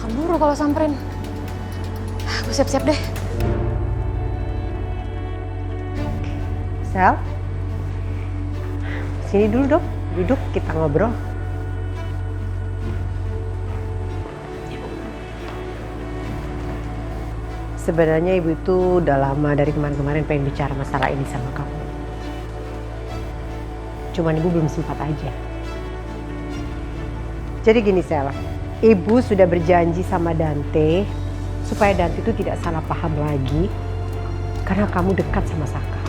[SPEAKER 6] Keburu kalau samperin. Gue siap-siap deh.
[SPEAKER 1] Sel, sini dulu dong, duduk kita ngobrol. Sebenarnya ibu itu udah lama dari kemarin-kemarin pengen bicara masalah ini sama kamu. Cuman ibu belum sempat aja. Jadi gini Sel, ibu sudah berjanji sama Dante supaya Dante itu tidak salah paham lagi karena kamu dekat sama Saka.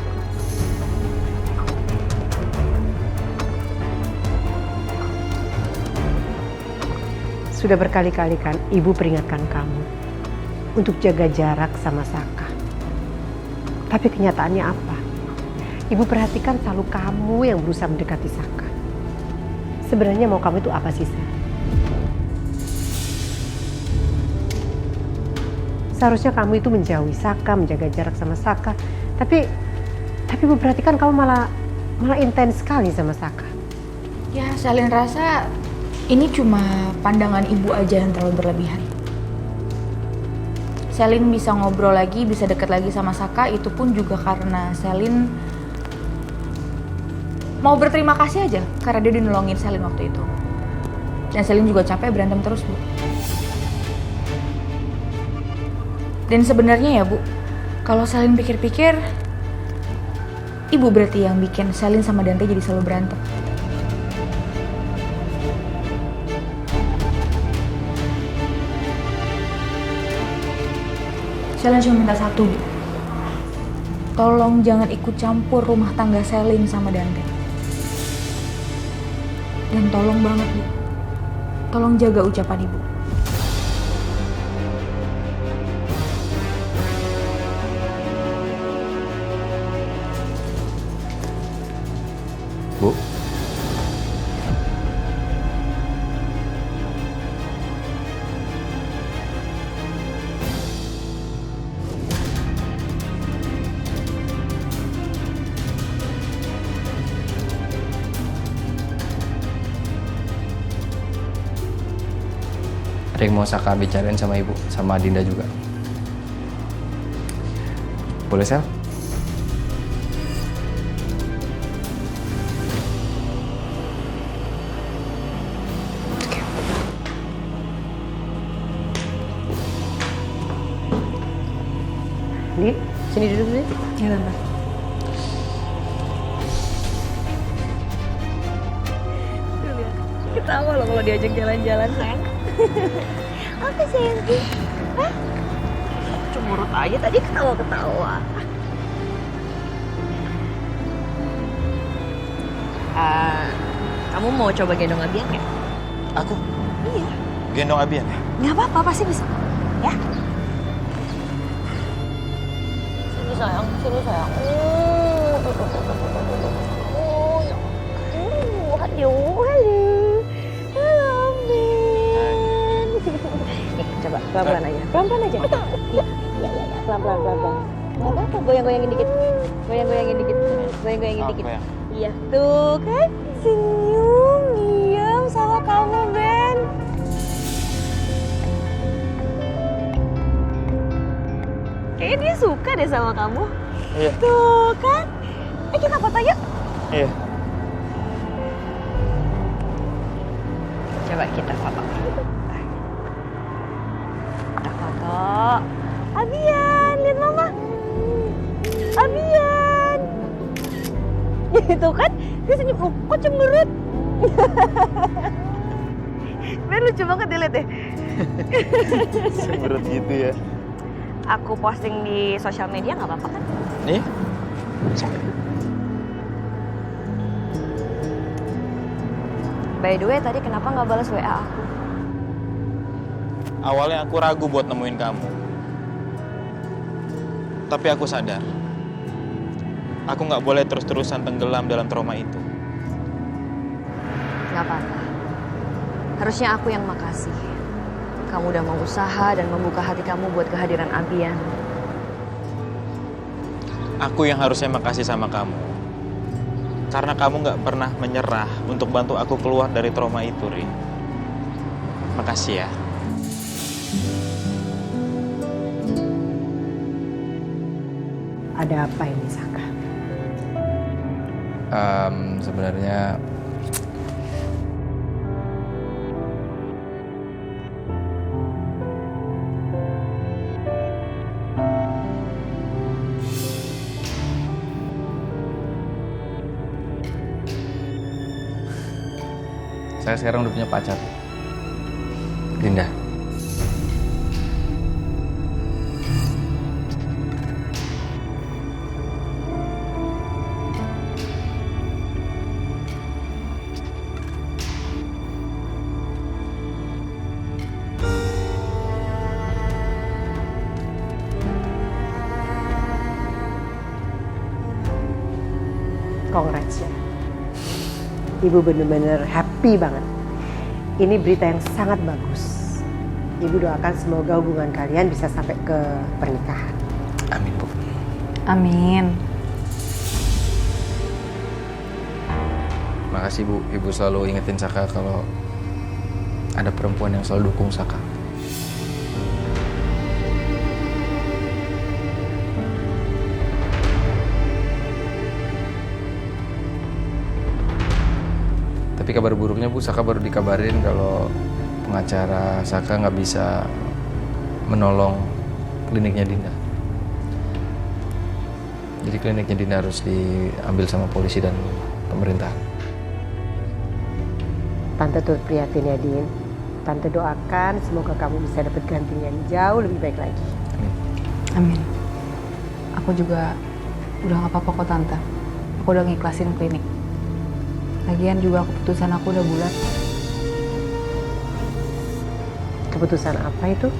[SPEAKER 1] Sudah berkali-kali kan ibu peringatkan kamu untuk jaga jarak sama Saka. Tapi kenyataannya apa? Ibu perhatikan selalu kamu yang berusaha mendekati Saka. Sebenarnya mau kamu itu apa sih, Sel? Seharusnya kamu itu menjauhi Saka, menjaga jarak sama Saka. Tapi ibu perhatikan kamu malah intens sekali sama Saka.
[SPEAKER 10] Ya, Selin rasa ini cuma pandangan ibu aja yang terlalu berlebihan. Selin bisa ngobrol lagi, bisa deket lagi sama Saka, itu pun juga karena Selin mau berterima kasih aja karena dia udah nolongin Selin waktu itu. Dan Selin juga capek berantem terus, Bu. Dan sebenarnya ya, Bu, kalau Selin pikir-pikir, ibu berarti yang bikin Selin sama Dante jadi selalu berantem. Selin cuma minta satu, Bu. Tolong jangan ikut campur rumah tangga Selin sama Dante. Dan tolong banget, Bu. Tolong jaga ucapan ibu.
[SPEAKER 2] Bu.
[SPEAKER 12] Ada yang mau Saka bicarain sama ibu, sama Dinda juga.
[SPEAKER 2] Boleh, Sel?
[SPEAKER 1] Nih, sini duduk dulu.
[SPEAKER 5] Ya, Tante.
[SPEAKER 3] Ketawa loh kalau diajak jalan-jalan, sayang. Apa sayang? Hah? Cemurut aja tadi ketawa-ketawa. Kamu mau coba gendong Abian nggak?
[SPEAKER 2] Aku?
[SPEAKER 3] Iya.
[SPEAKER 2] Gendong Abian ya?
[SPEAKER 3] Nggak apa-apa, pasti bisa. Ya.
[SPEAKER 4] Sini sayang, sini sayang.
[SPEAKER 3] Aduh, halo. Halo, Ben. Nih, coba pelan-pelan aja. Pelan-pelan aja. Iya, pelan-pelan, pelan-pelan. Nggak apa-apa, goyang-goyangin dikit. Goyang-goyangin dikit. Goyang-goyangin dikit. Iya, tuh kan. Senyum, diam sama kamu, Ben. Kayaknya dia suka deh sama kamu.
[SPEAKER 2] Iya.
[SPEAKER 3] Tuh kan. Kita foto yuk.
[SPEAKER 2] Iya.
[SPEAKER 3] Coba kita foto. Kita foto. Abian, lihat mama. Abian. Itu kan, dia senyum. Oh, kok cemberut. Ben lucu banget dia lihat deh.
[SPEAKER 2] Cemberut gitu ya.
[SPEAKER 3] Aku posting di sosial media nggak apa-apa kan?
[SPEAKER 2] Nih.
[SPEAKER 3] By the way, tadi kenapa nggak balas WA aku?
[SPEAKER 2] Awalnya aku ragu buat nemuin kamu. Tapi aku sadar. Aku nggak boleh terus-terusan tenggelam dalam trauma itu.
[SPEAKER 3] Nggak apa-apa. Harusnya aku yang makasih. Kamu udah mau usaha dan membuka hati kamu buat kehadiran Abian.
[SPEAKER 2] Aku yang harusnya makasih sama kamu. Karena kamu nggak pernah menyerah untuk bantu aku keluar dari trauma itu, Ri. Makasih ya.
[SPEAKER 1] Ada apa ini, Saka?
[SPEAKER 12] Sebenarnya saya sekarang udah punya pacar, Dinda.
[SPEAKER 1] Congrats ya. Ibu bener-bener happy banget. Ini berita yang sangat bagus. Ibu doakan semoga hubungan kalian bisa sampai ke pernikahan.
[SPEAKER 12] Amin, Bu.
[SPEAKER 10] Amin.
[SPEAKER 12] Makasih, Bu. Ibu selalu ingetin Saka kalau ada perempuan yang selalu dukung Saka. Tapi kabar buruknya, Bu, Saka baru dikabarin kalau pengacara Saka nggak bisa menolong kliniknya Dinda. Jadi kliniknya Dinda harus diambil sama polisi dan pemerintah.
[SPEAKER 1] Tante turut prihatin ya, Din. Tante doakan semoga kamu bisa dapat gantinya yang jauh lebih baik lagi.
[SPEAKER 10] Amin. Aku juga udah nggak apa-apa kok, Tante. Aku udah ngikhlasin klinik. Lagian juga keputusan aku udah bulat.
[SPEAKER 1] Keputusan apa itu?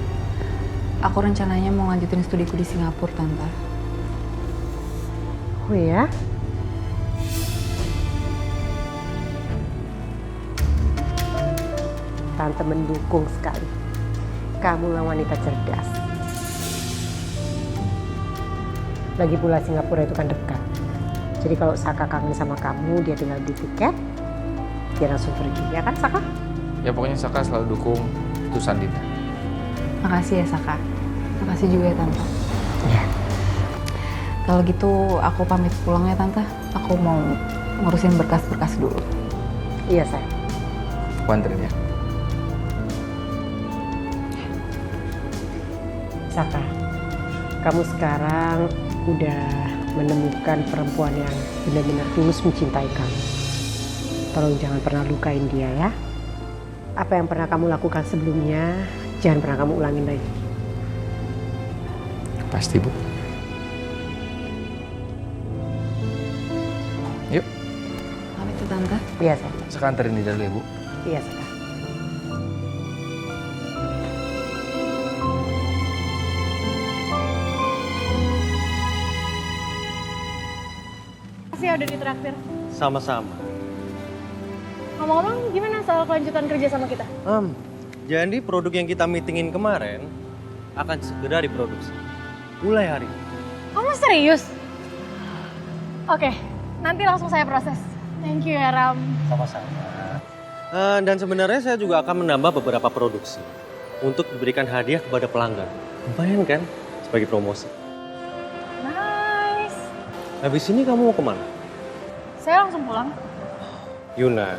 [SPEAKER 10] Aku rencananya mau lanjutin studiku di Singapura, Tante.
[SPEAKER 1] Oh ya? Tante mendukung sekali. Kamu lah wanita cerdas. Lagi pula Singapura itu kan dekat. Jadi kalau Saka kangen sama kamu, dia tinggal beli tiket, dia langsung pergi. Ya kan, Saka?
[SPEAKER 12] Ya pokoknya Saka selalu dukung keputusan Dinda.
[SPEAKER 10] Makasih ya, Saka. Makasih juga ya, Tante.
[SPEAKER 1] Iya.
[SPEAKER 10] Kalau gitu aku pamit pulang ya, Tante. Aku mau ngurusin berkas-berkas dulu.
[SPEAKER 1] Iya, sayang.
[SPEAKER 12] Aku anterin ya.
[SPEAKER 1] Saka, kamu sekarang udah menemukan perempuan yang benar-benar tulus mencintai kamu. Tolong jangan pernah lukain dia ya. Apa yang pernah kamu lakukan sebelumnya, jangan pernah kamu ulangin lagi.
[SPEAKER 12] Pasti, Bu. Yuk.
[SPEAKER 10] Pamit ya, Tante.
[SPEAKER 1] Iya, sayang.
[SPEAKER 12] Saya anterin Dinda dulu ya, Bu.
[SPEAKER 1] Iya, sayang.
[SPEAKER 6] Makasih ya udah ditraktir.
[SPEAKER 14] Sama-sama.
[SPEAKER 6] Ngomong-ngomong, gimana soal kelanjutan kerja sama kita?
[SPEAKER 14] Jadi produk yang kita meetingin kemarin akan segera diproduksi. Mulai hari ini.
[SPEAKER 6] Kamu serius? Oke, nanti langsung saya proses. Thank you ya, Ram.
[SPEAKER 14] Sama-sama. Dan sebenarnya saya juga akan menambah beberapa produksi untuk diberikan hadiah kepada pelanggan. Lumayan kan? Sebagai promosi.
[SPEAKER 6] Nice.
[SPEAKER 14] Habis ini kamu mau kemana?
[SPEAKER 6] Saya langsung pulang.
[SPEAKER 14] Yuna,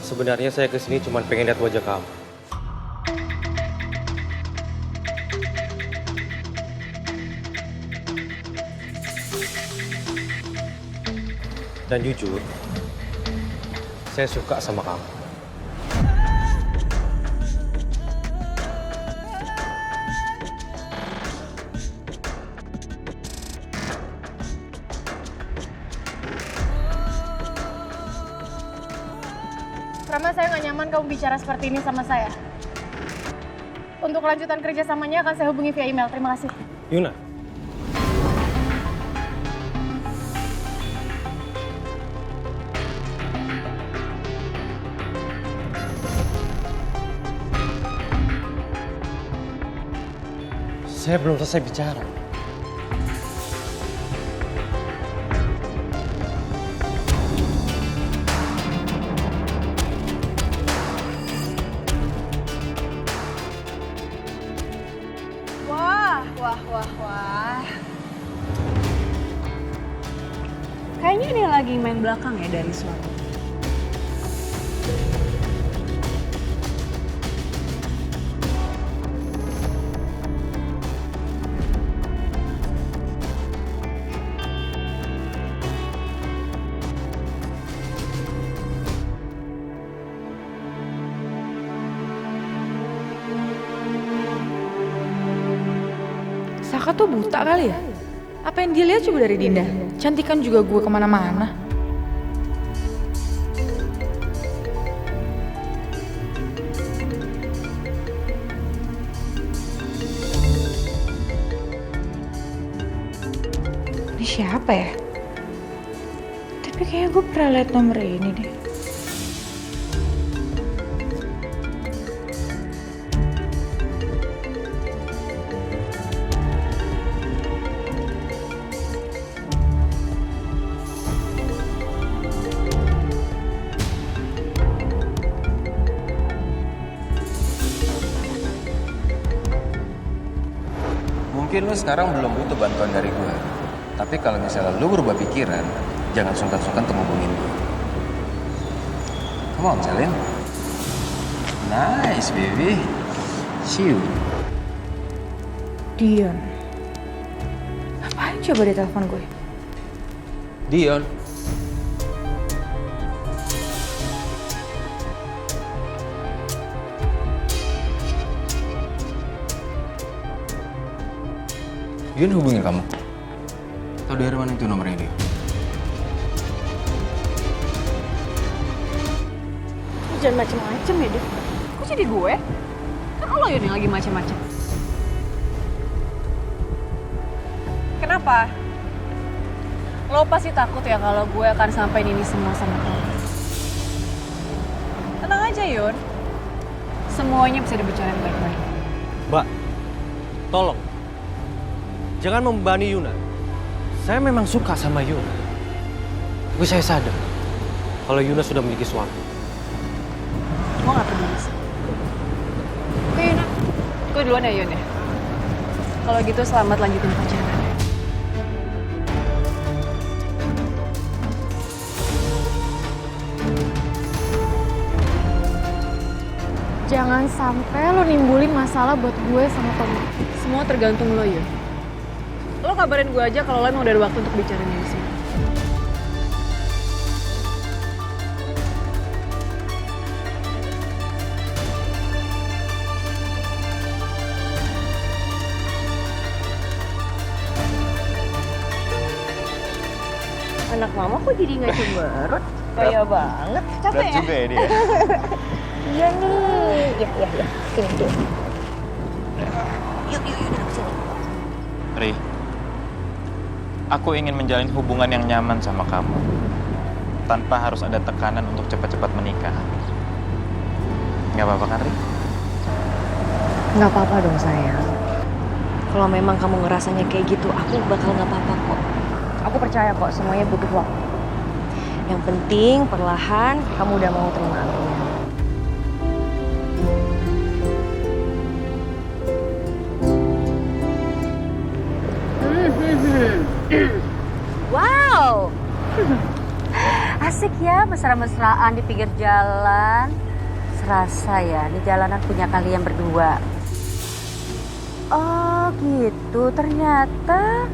[SPEAKER 14] sebenarnya saya kesini cuma pengen lihat wajah kamu. Dan jujur, saya suka sama kamu.
[SPEAKER 6] Rama, saya nggak nyaman kamu bicara seperti ini sama saya. Untuk kelanjutan kerjasamanya akan saya hubungi via email. Terima kasih.
[SPEAKER 14] Yuna. Saya belum selesai bicara.
[SPEAKER 10] Wah. Kayaknya ini lagi main belakang ya dari suami.
[SPEAKER 15] Saka tuh buta kali ya? Apa yang dia lihat coba dari Dinda? Cantikan juga gue kemana-mana. Ini siapa ya? Tapi kayaknya gue pernah lihat nomor ini deh.
[SPEAKER 12] Mungkin lu sekarang belum butuh bantuan dari gue. Tapi kalau misalnya lu berubah pikiran, jangan sungkan-sungkan untuk hubungin gue. Come on, Selin. Nice, baby. See you.
[SPEAKER 15] Dion. Ngapain coba dia telepon gue?
[SPEAKER 12] Dion. Dion hubungin kamu. Tahu dari mana itu nomornya dia?
[SPEAKER 6] Jangan macem-macem ya, Dek.
[SPEAKER 10] Kok jadi gue? Kan lo yang lagi macam-macam. Kenapa? Lo pasti takut ya kalau gue akan sampein ini semua sama kamu. Tenang aja, Yun. Semuanya bisa dibicarain baik-baik.
[SPEAKER 14] Mbak, tolong. Jangan membebani Yuna. Saya memang suka sama Yuna. Tapi saya sadar kalau Yuna sudah memiliki suami.
[SPEAKER 10] Gue gak peduli sih. Oke, Yuna. Gue duluan ya, Yun ya. Kalau gitu selamat lanjutin pacaran.
[SPEAKER 6] Jangan sampai lo nimbulin masalah buat gue sama Tommy.
[SPEAKER 10] Semua tergantung lo, Yun. Lo kabarin gue aja kalau lo emang udah ada waktu untuk bicarain ini semua.
[SPEAKER 5] Anak mama kok jadi nggak cemberut? Kaya banget. Capek
[SPEAKER 2] Berat
[SPEAKER 5] ya?
[SPEAKER 2] juga ya dia.
[SPEAKER 8] Iya nih. Iya. Sini tuh.
[SPEAKER 5] Yuk, duduk sini.
[SPEAKER 2] Ri, aku ingin menjalin hubungan yang nyaman sama kamu. Tanpa harus ada tekanan untuk cepat-cepat menikah. Nggak apa-apa kan, Ri?
[SPEAKER 1] Nggak apa-apa dong sayang.
[SPEAKER 3] Kalau memang kamu ngerasanya kayak gitu, aku bakal nggak apa-apa kok. Aku percaya kok semuanya butuh waktu. Yang penting perlahan kamu udah mau terima Abian.
[SPEAKER 8] Wow. Asik ya mesra-mesraan di pinggir jalan. Serasa ya, di jalanan punya kalian berdua. Oh gitu, ternyata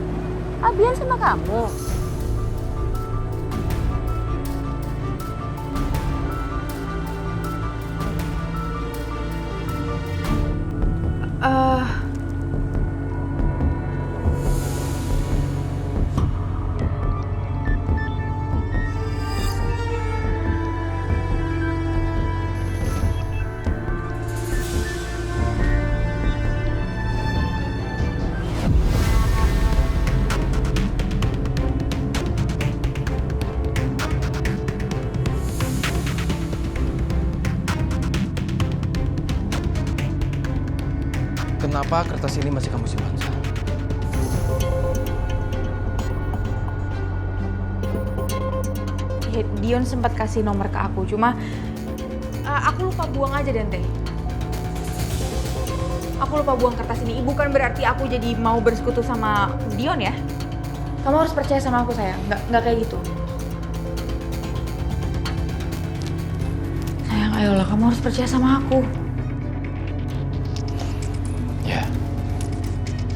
[SPEAKER 8] Abian sama kamu.
[SPEAKER 14] Kenapa kertas ini masih kamu simpan?
[SPEAKER 15] Ya, Dion sempat kasih nomor ke aku, cuma aku lupa buang aja Dante. Aku lupa buang kertas ini. Bukan berarti aku jadi mau bersekutu sama Dion ya. Kamu harus percaya sama aku sayang, nggak kayak gitu. Sayang, ayolah kamu harus percaya sama aku.
[SPEAKER 14] Ya,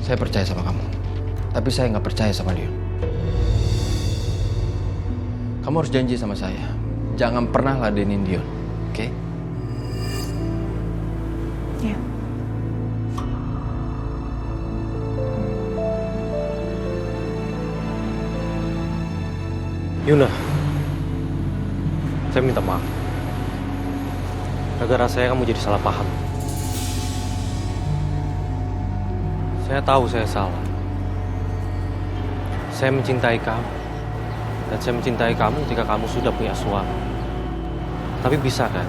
[SPEAKER 14] saya percaya sama kamu. Tapi saya nggak percaya sama dia. Kamu harus janji sama saya. Jangan pernah ladenin Dion, oke?
[SPEAKER 15] Ya.
[SPEAKER 14] Yuna, saya minta maaf. Gara-gara saya kamu jadi salah paham. Saya tahu saya salah. Saya mencintai kamu. Dan saya mencintai kamu ketika kamu sudah punya suami. Tapi bisa kan?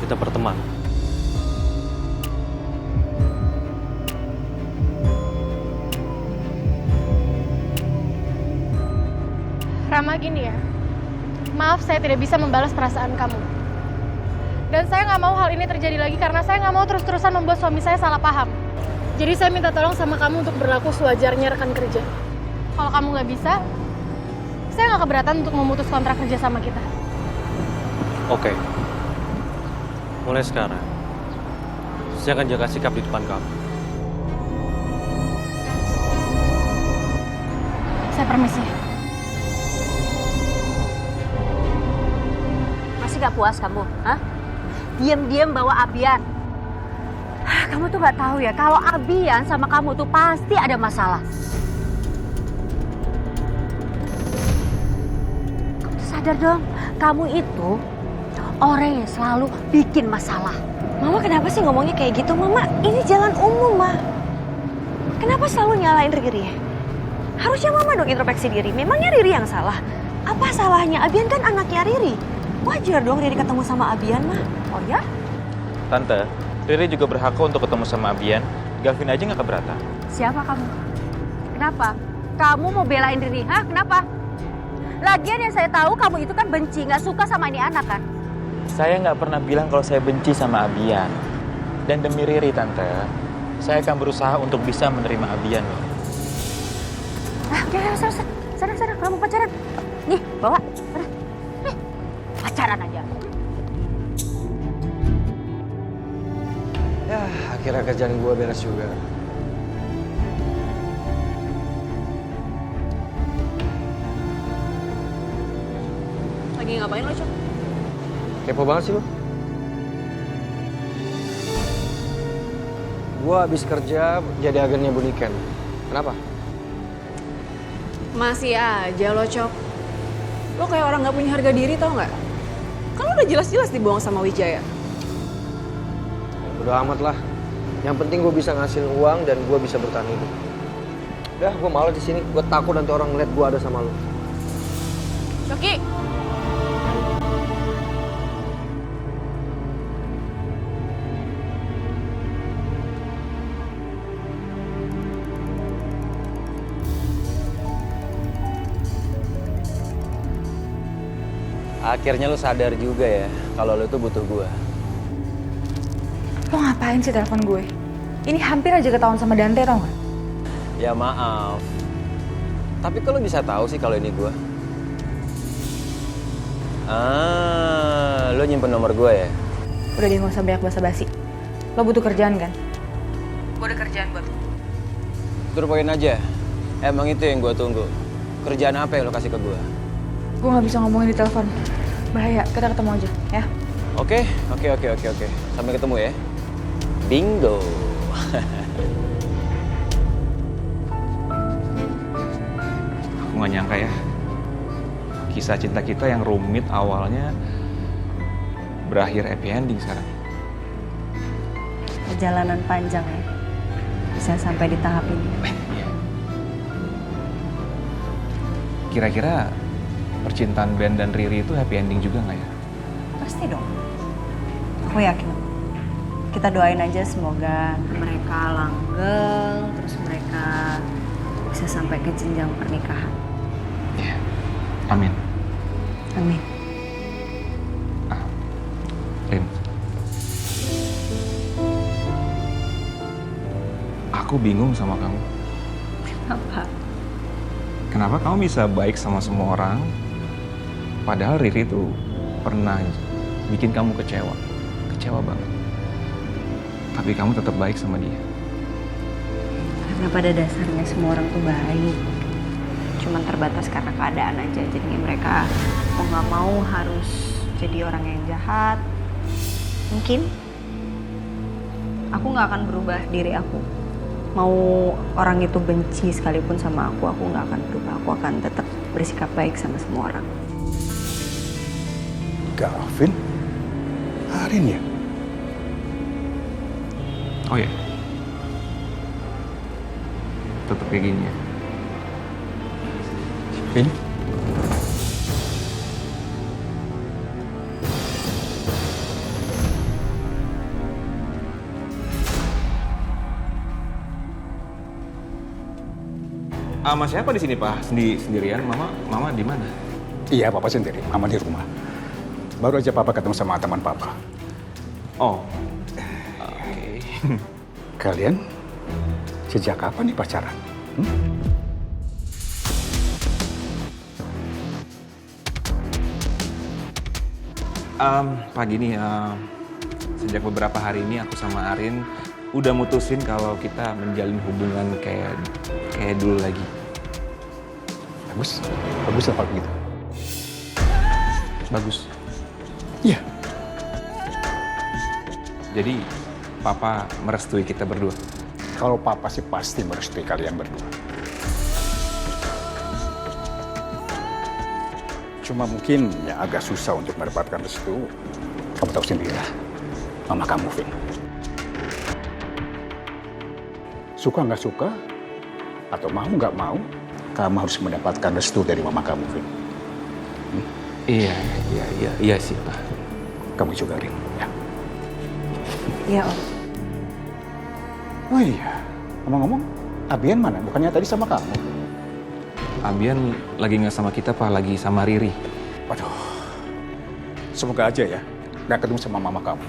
[SPEAKER 14] Kita berteman.
[SPEAKER 6] Rama, gini ya, maaf saya tidak bisa membalas perasaan kamu. Dan saya nggak mau hal ini terjadi lagi karena saya nggak mau terus-terusan membuat suami saya salah paham. Jadi saya minta tolong sama kamu untuk berlaku sewajarnya rekan kerja. Kalau kamu nggak bisa, saya nggak keberatan untuk memutus kontrak kerja sama kita.
[SPEAKER 14] Oke. Mulai sekarang, saya akan jaga sikap di depan kamu.
[SPEAKER 6] Saya permisi.
[SPEAKER 8] Masih gak puas kamu? Hah? Diam-diam bawa Abian. Kamu tuh gak tahu ya, kalau Abian sama kamu tuh pasti ada masalah. Kamu tuh sadar dong, kamu itu orang yang selalu bikin masalah.
[SPEAKER 3] Mama kenapa sih ngomongnya kayak gitu? Mama, ini jalan umum, Ma. Kenapa selalu nyalain Riri? Harusnya Mama dong introspeksi diri. Memangnya Riri yang salah? Apa salahnya? Abian kan anaknya Riri. Wajar dong Riri ketemu sama Abian, Ma.
[SPEAKER 8] Oh ya?
[SPEAKER 2] Tante, Riri juga berhak untuk ketemu sama Abian. Gavin aja nggak keberatan.
[SPEAKER 8] Siapa kamu? Kenapa? Kamu mau belain Riri, hah? Kenapa? Lagian yang saya tahu kamu itu kan benci, gak suka sama ini anak kan?
[SPEAKER 2] Saya nggak pernah bilang kalau saya benci sama Abian. Dan demi Riri, Tante, saya akan berusaha untuk bisa menerima Abian loh.
[SPEAKER 8] Udah, sana, kalau mau pacaran. Nih, bawa, sana. Nih, pacaran aja.
[SPEAKER 7] Ya, akhirnya kerjaan gue beres juga.
[SPEAKER 5] Lagi ngapain lo, Cok?
[SPEAKER 7] Kepo banget sih lo. Gue habis kerja jadi agennya Bu Niken. Kenapa?
[SPEAKER 5] Masih aja lo, Cok.
[SPEAKER 10] Lo kayak orang nggak punya harga diri, tau nggak? Kan lo udah jelas-jelas dibohong sama Wijaya.
[SPEAKER 7] Udah amat lah. Yang penting gue bisa ngasilin uang dan gue bisa bertahan hidup. Udah, gue malas di sini. Gue takut nanti orang ngeliat gue ada sama lo.
[SPEAKER 10] Coki!
[SPEAKER 16] Akhirnya lu sadar juga ya kalau lu tuh butuh gua.
[SPEAKER 15] Lo ngapain sih telepon gue? Ini hampir aja ketahuan sama Dante, tau gak?
[SPEAKER 16] Ya maaf. Tapi kok lu bisa tahu sih kalau ini gua? Lu nyimpen nomor gua ya?
[SPEAKER 15] Udah deh, gak usah banyak basa-basi. Lo butuh kerjaan kan? Gue ada kerjaan buat lo.
[SPEAKER 16] Turunin aja. Emang itu yang gua tunggu. Kerjaan apa yang lu kasih ke gua?
[SPEAKER 15] Gue gak bisa ngomongin di telepon. Bahaya, kita ketemu aja, ya?
[SPEAKER 16] Oke. Sampai ketemu ya. Bingo.
[SPEAKER 2] Aku gak nyangka ya, kisah cinta kita yang rumit awalnya berakhir happy ending sekarang.
[SPEAKER 5] Perjalanan panjang ya. Bisa sampai di tahap ini.
[SPEAKER 2] Kira-kira percintaan Ben dan Riri itu happy ending juga nggak ya?
[SPEAKER 5] Pasti dong. Aku yakin. Kita doain aja semoga mereka langgeng, terus mereka bisa sampai ke jenjang pernikahan.
[SPEAKER 2] Iya. Amin.
[SPEAKER 5] Amin.
[SPEAKER 2] Rin. Aku bingung sama kamu.
[SPEAKER 5] Kenapa?
[SPEAKER 2] Kenapa kamu bisa baik sama semua orang, padahal Riri tuh pernah bikin kamu kecewa. Kecewa banget. Tapi kamu tetap baik sama dia.
[SPEAKER 5] Karena pada dasarnya semua orang tuh baik. Cuman terbatas karena keadaan aja. Jadi mereka mau gak mau harus jadi orang yang jahat. Mungkin aku gak akan berubah diri aku. Mau orang itu benci sekalipun sama aku gak akan berubah. Aku akan tetap bersikap baik sama semua orang.
[SPEAKER 13] Gavin? Arin ya?
[SPEAKER 2] Oh ya? Tetap kayak gini ya?
[SPEAKER 13] Vin?
[SPEAKER 2] Sama siapa di sini, Pak? Sendirian? Mama di mana?
[SPEAKER 13] Iya, Papa sendiri. Mama di rumah. Baru aja Papa ketemu sama teman Papa.
[SPEAKER 2] Oh. Oke.
[SPEAKER 13] Kalian sejak kapan nih pacaran?
[SPEAKER 2] Pagi nih, sejak beberapa hari ini aku sama Arin udah mutusin kalau kita menjalin hubungan kayak dulu lagi.
[SPEAKER 13] Bagus lah kalau begitu.
[SPEAKER 2] Bagus.
[SPEAKER 13] Iya.
[SPEAKER 2] Jadi, Papa merestui kita berdua?
[SPEAKER 13] Kalau Papa sih pasti merestui kalian berdua. Cuma mungkin ya agak susah untuk mendapatkan restu. Kamu tahu sendiri lah, mama kamu, Vin. Suka nggak suka, atau mau nggak mau, kamu harus mendapatkan restu dari mama kamu, Vin.
[SPEAKER 2] Iya sih, Pak.
[SPEAKER 13] Kamu juga, Rin, ya.
[SPEAKER 5] Iya, Om.
[SPEAKER 13] Oh iya, ngomong-ngomong, Abian mana? Bukannya tadi sama kamu?
[SPEAKER 2] Abian lagi nggak sama kita, Pak. Lagi sama Riri.
[SPEAKER 13] Waduh, semoga aja ya, nggak ketemu sama mama kamu.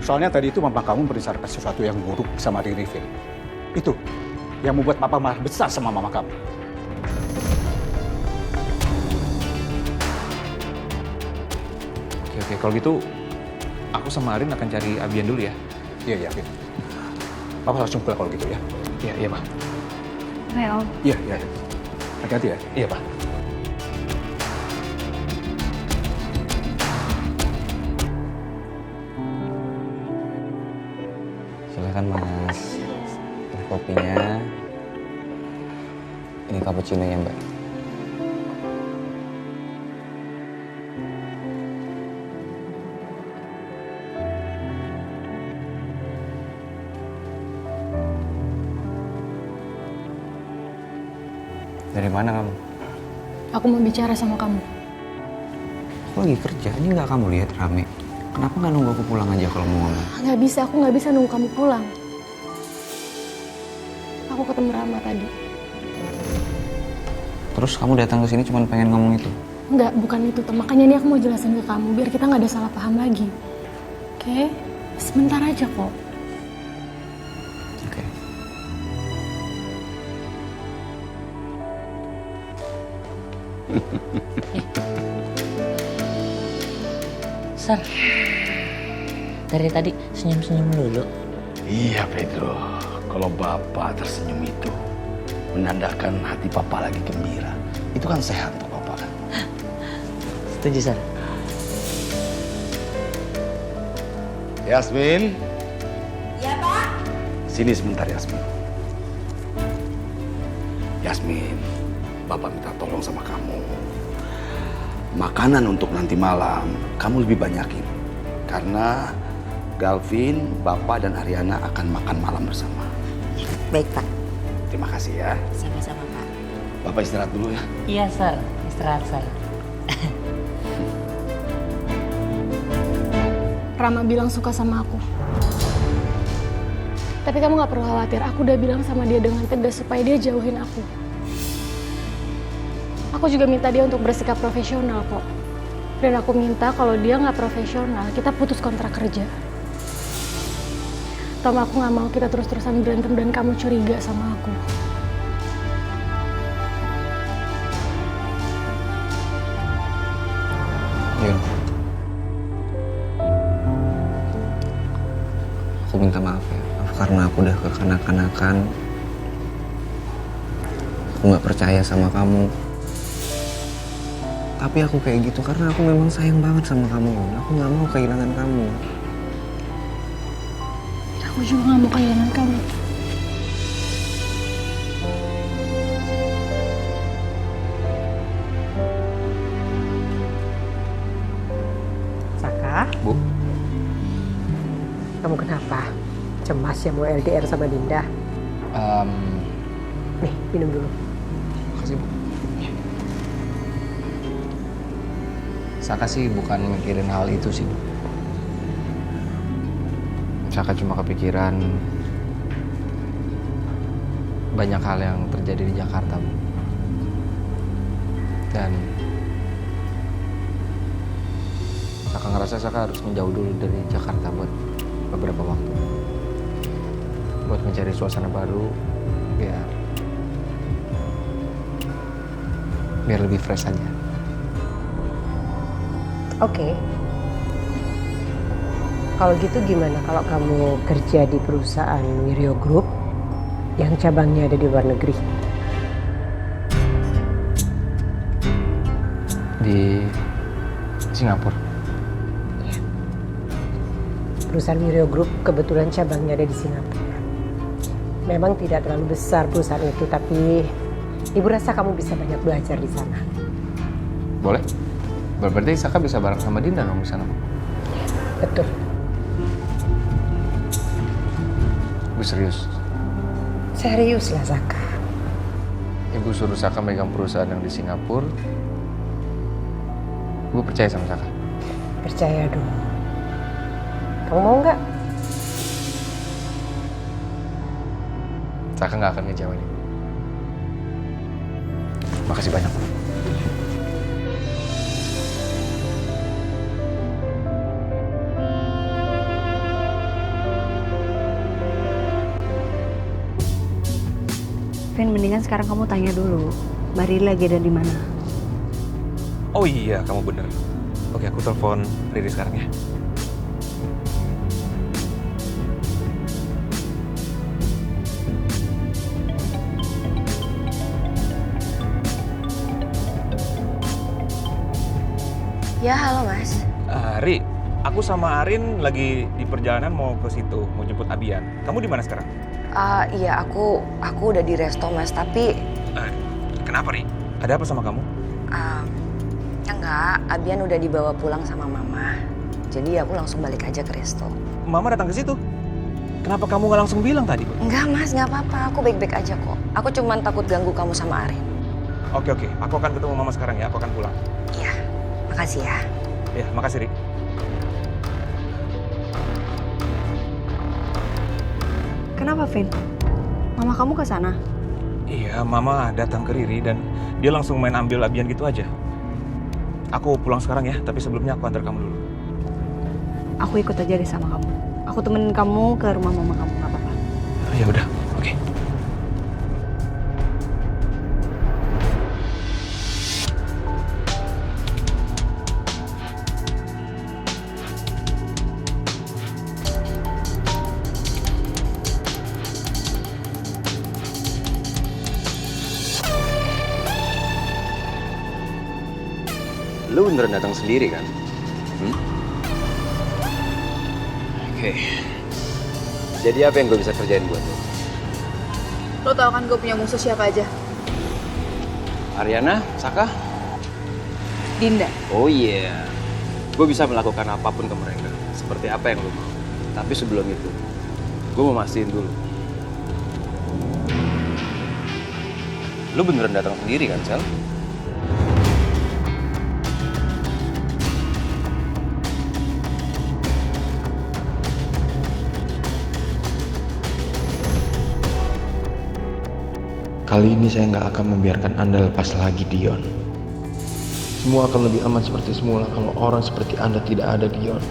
[SPEAKER 13] Soalnya tadi itu mama kamu merencanakan sesuatu yang buruk sama Riri, Vin. Itu yang membuat papa marah besar sama mama kamu.
[SPEAKER 2] Oke, kalau gitu aku sama Arin akan cari Abian dulu ya.
[SPEAKER 13] Iya, Vin. Papa langsung pulang kalau gitu ya.
[SPEAKER 2] Iya, Pak.
[SPEAKER 5] Oke, Om.
[SPEAKER 13] Iya. Hati-hati ya.
[SPEAKER 2] Iya, Pak.
[SPEAKER 12] Silakan, Mas. Kopinya. Ini cappuccino ya, Mbak.
[SPEAKER 16] Dari mana kamu?
[SPEAKER 6] Aku mau bicara sama kamu.
[SPEAKER 16] Aku lagi kerja, ini nggak kamu lihat rame. Kenapa nggak nunggu aku pulang aja kalau mau ngomong?
[SPEAKER 6] Nggak bisa, aku nggak bisa nunggu kamu pulang. Aku ketemu Rama tadi.
[SPEAKER 16] Terus kamu datang ke sini cuma pengen ngomong itu?
[SPEAKER 6] Enggak, bukan itu. Makanya ini aku mau jelasin ke kamu biar kita nggak ada salah paham lagi. Oke? Sebentar aja kok.
[SPEAKER 16] Oke.
[SPEAKER 4] Sar, dari tadi senyum-senyum dulu.
[SPEAKER 9] Iya Pedro, kalau Bapak tersenyum itu menandakan hati Papa lagi gembira. Itu kan sehat untuk Papa kan?
[SPEAKER 4] Setuju, Sar.
[SPEAKER 9] Yasmin.
[SPEAKER 8] Ya, Pak.
[SPEAKER 9] Sini sebentar Yasmin. Yasmin, Bapak minta tolong sama kamu. Makanan untuk nanti malam kamu lebih banyakin. Karena Galvin, Bapak dan Ariana akan makan malam bersama.
[SPEAKER 8] Baik, Pak.
[SPEAKER 9] Terima kasih ya.
[SPEAKER 8] Sama-sama, Pak.
[SPEAKER 9] Bapak istirahat dulu ya.
[SPEAKER 4] Iya, Sar. Istirahat, Sar.
[SPEAKER 6] Rama bilang suka sama aku. Tapi kamu gak perlu khawatir, aku udah bilang sama dia dengan tegas supaya dia jauhin aku. Aku juga minta dia untuk bersikap profesional kok. Dan aku minta kalau dia gak profesional, kita putus kontrak kerja. Tom, aku gak mau kita terus-terusan berantem dan kamu curiga sama aku.
[SPEAKER 16] Yun. Aku minta maaf ya. Karena aku udah kekanak-kanakan. Aku gak percaya sama kamu. Tapi aku kayak gitu karena aku memang sayang banget sama kamu. Aku gak mau kehilangan kamu.
[SPEAKER 6] Aku juga gak mau kehilangan kamu.
[SPEAKER 1] Saka?
[SPEAKER 2] Bu?
[SPEAKER 1] Kamu kenapa? Cemas ya mau LDR sama Dinda? Nih, minum dulu.
[SPEAKER 16] Makasih, Bu. Saka sih bukan mikirin hal itu sih, Bu. Saka cuma kepikiran banyak hal yang terjadi di Jakarta, Bu. Dan Saka ngerasa Saka harus menjauh dulu dari Jakarta buat beberapa waktu. Buat mencari suasana baru, biar lebih fresh aja.
[SPEAKER 1] Oke. Kalau gitu gimana kalau kamu kerja di perusahaan Wiryo Group yang cabangnya ada di luar negeri?
[SPEAKER 16] Di Singapura.
[SPEAKER 1] Perusahaan Wiryo Group kebetulan cabangnya ada di Singapura. Memang tidak terlalu besar perusahaan itu, tapi Ibu rasa kamu bisa banyak belajar di sana.
[SPEAKER 16] Boleh. Berarti Saka bisa bareng sama Dinda dong di sana.
[SPEAKER 1] Betul.
[SPEAKER 16] Ibu serius?
[SPEAKER 1] Serius lah Saka.
[SPEAKER 16] Ibu suruh Saka megang perusahaan yang di Singapura. Ibu percaya sama Saka?
[SPEAKER 1] Percaya dong. Kamu mau nggak?
[SPEAKER 16] Saka nggak akan ngejauhin Ibu. Makasih banyak, Bu.
[SPEAKER 8] Vin, mendingan sekarang kamu tanya dulu, Mbak Riri lagi ada di mana?
[SPEAKER 2] Oh iya, kamu bener. Oke, aku telepon Riri sekarang ya.
[SPEAKER 3] Ya, halo Mas.
[SPEAKER 2] Ri, aku sama Arin lagi di perjalanan mau ke situ, mau jemput Abian. Kamu di mana sekarang?
[SPEAKER 3] Iya, aku udah di resto Mas, tapi...
[SPEAKER 2] Kenapa, Ri? Ada apa sama kamu?
[SPEAKER 3] Enggak, Abian udah dibawa pulang sama Mama. Jadi aku langsung balik aja ke resto.
[SPEAKER 2] Mama datang ke situ? Kenapa kamu nggak langsung bilang tadi?
[SPEAKER 3] Enggak Mas, nggak apa-apa. Aku baik-baik aja kok. Aku cuma takut ganggu kamu sama Arin.
[SPEAKER 2] Oke, aku akan ketemu Mama sekarang ya, aku akan pulang.
[SPEAKER 3] Iya, makasih ya.
[SPEAKER 2] Ya, makasih Ri.
[SPEAKER 5] Kenapa, Vin? Mama kamu ke sana?
[SPEAKER 2] Iya, Mama datang ke Riri dan dia langsung main ambil labian gitu aja. Aku pulang sekarang ya, tapi sebelumnya aku antar kamu dulu.
[SPEAKER 5] Aku ikut aja deh sama kamu. Aku temenin kamu ke rumah mama kamu, nggak apa-apa.
[SPEAKER 2] Ya udah, oke.
[SPEAKER 16] Lu beneran datang sendiri kan? Oke. Jadi apa yang gue bisa kerjain buat lo?
[SPEAKER 10] Lo tau kan gue punya musuh siapa aja?
[SPEAKER 16] Ariana, Saka?
[SPEAKER 10] Dinda.
[SPEAKER 16] Oh iya. Gue bisa melakukan apapun ke mereka. Seperti apa yang lo mau. Tapi sebelum itu, gue mau mastiin dulu. Lu beneran datang sendiri kan, Sel? Kali ini saya nggak akan membiarkan Anda lepas lagi, Dion. Semua akan lebih aman seperti semula kalau orang seperti Anda tidak ada, Dion.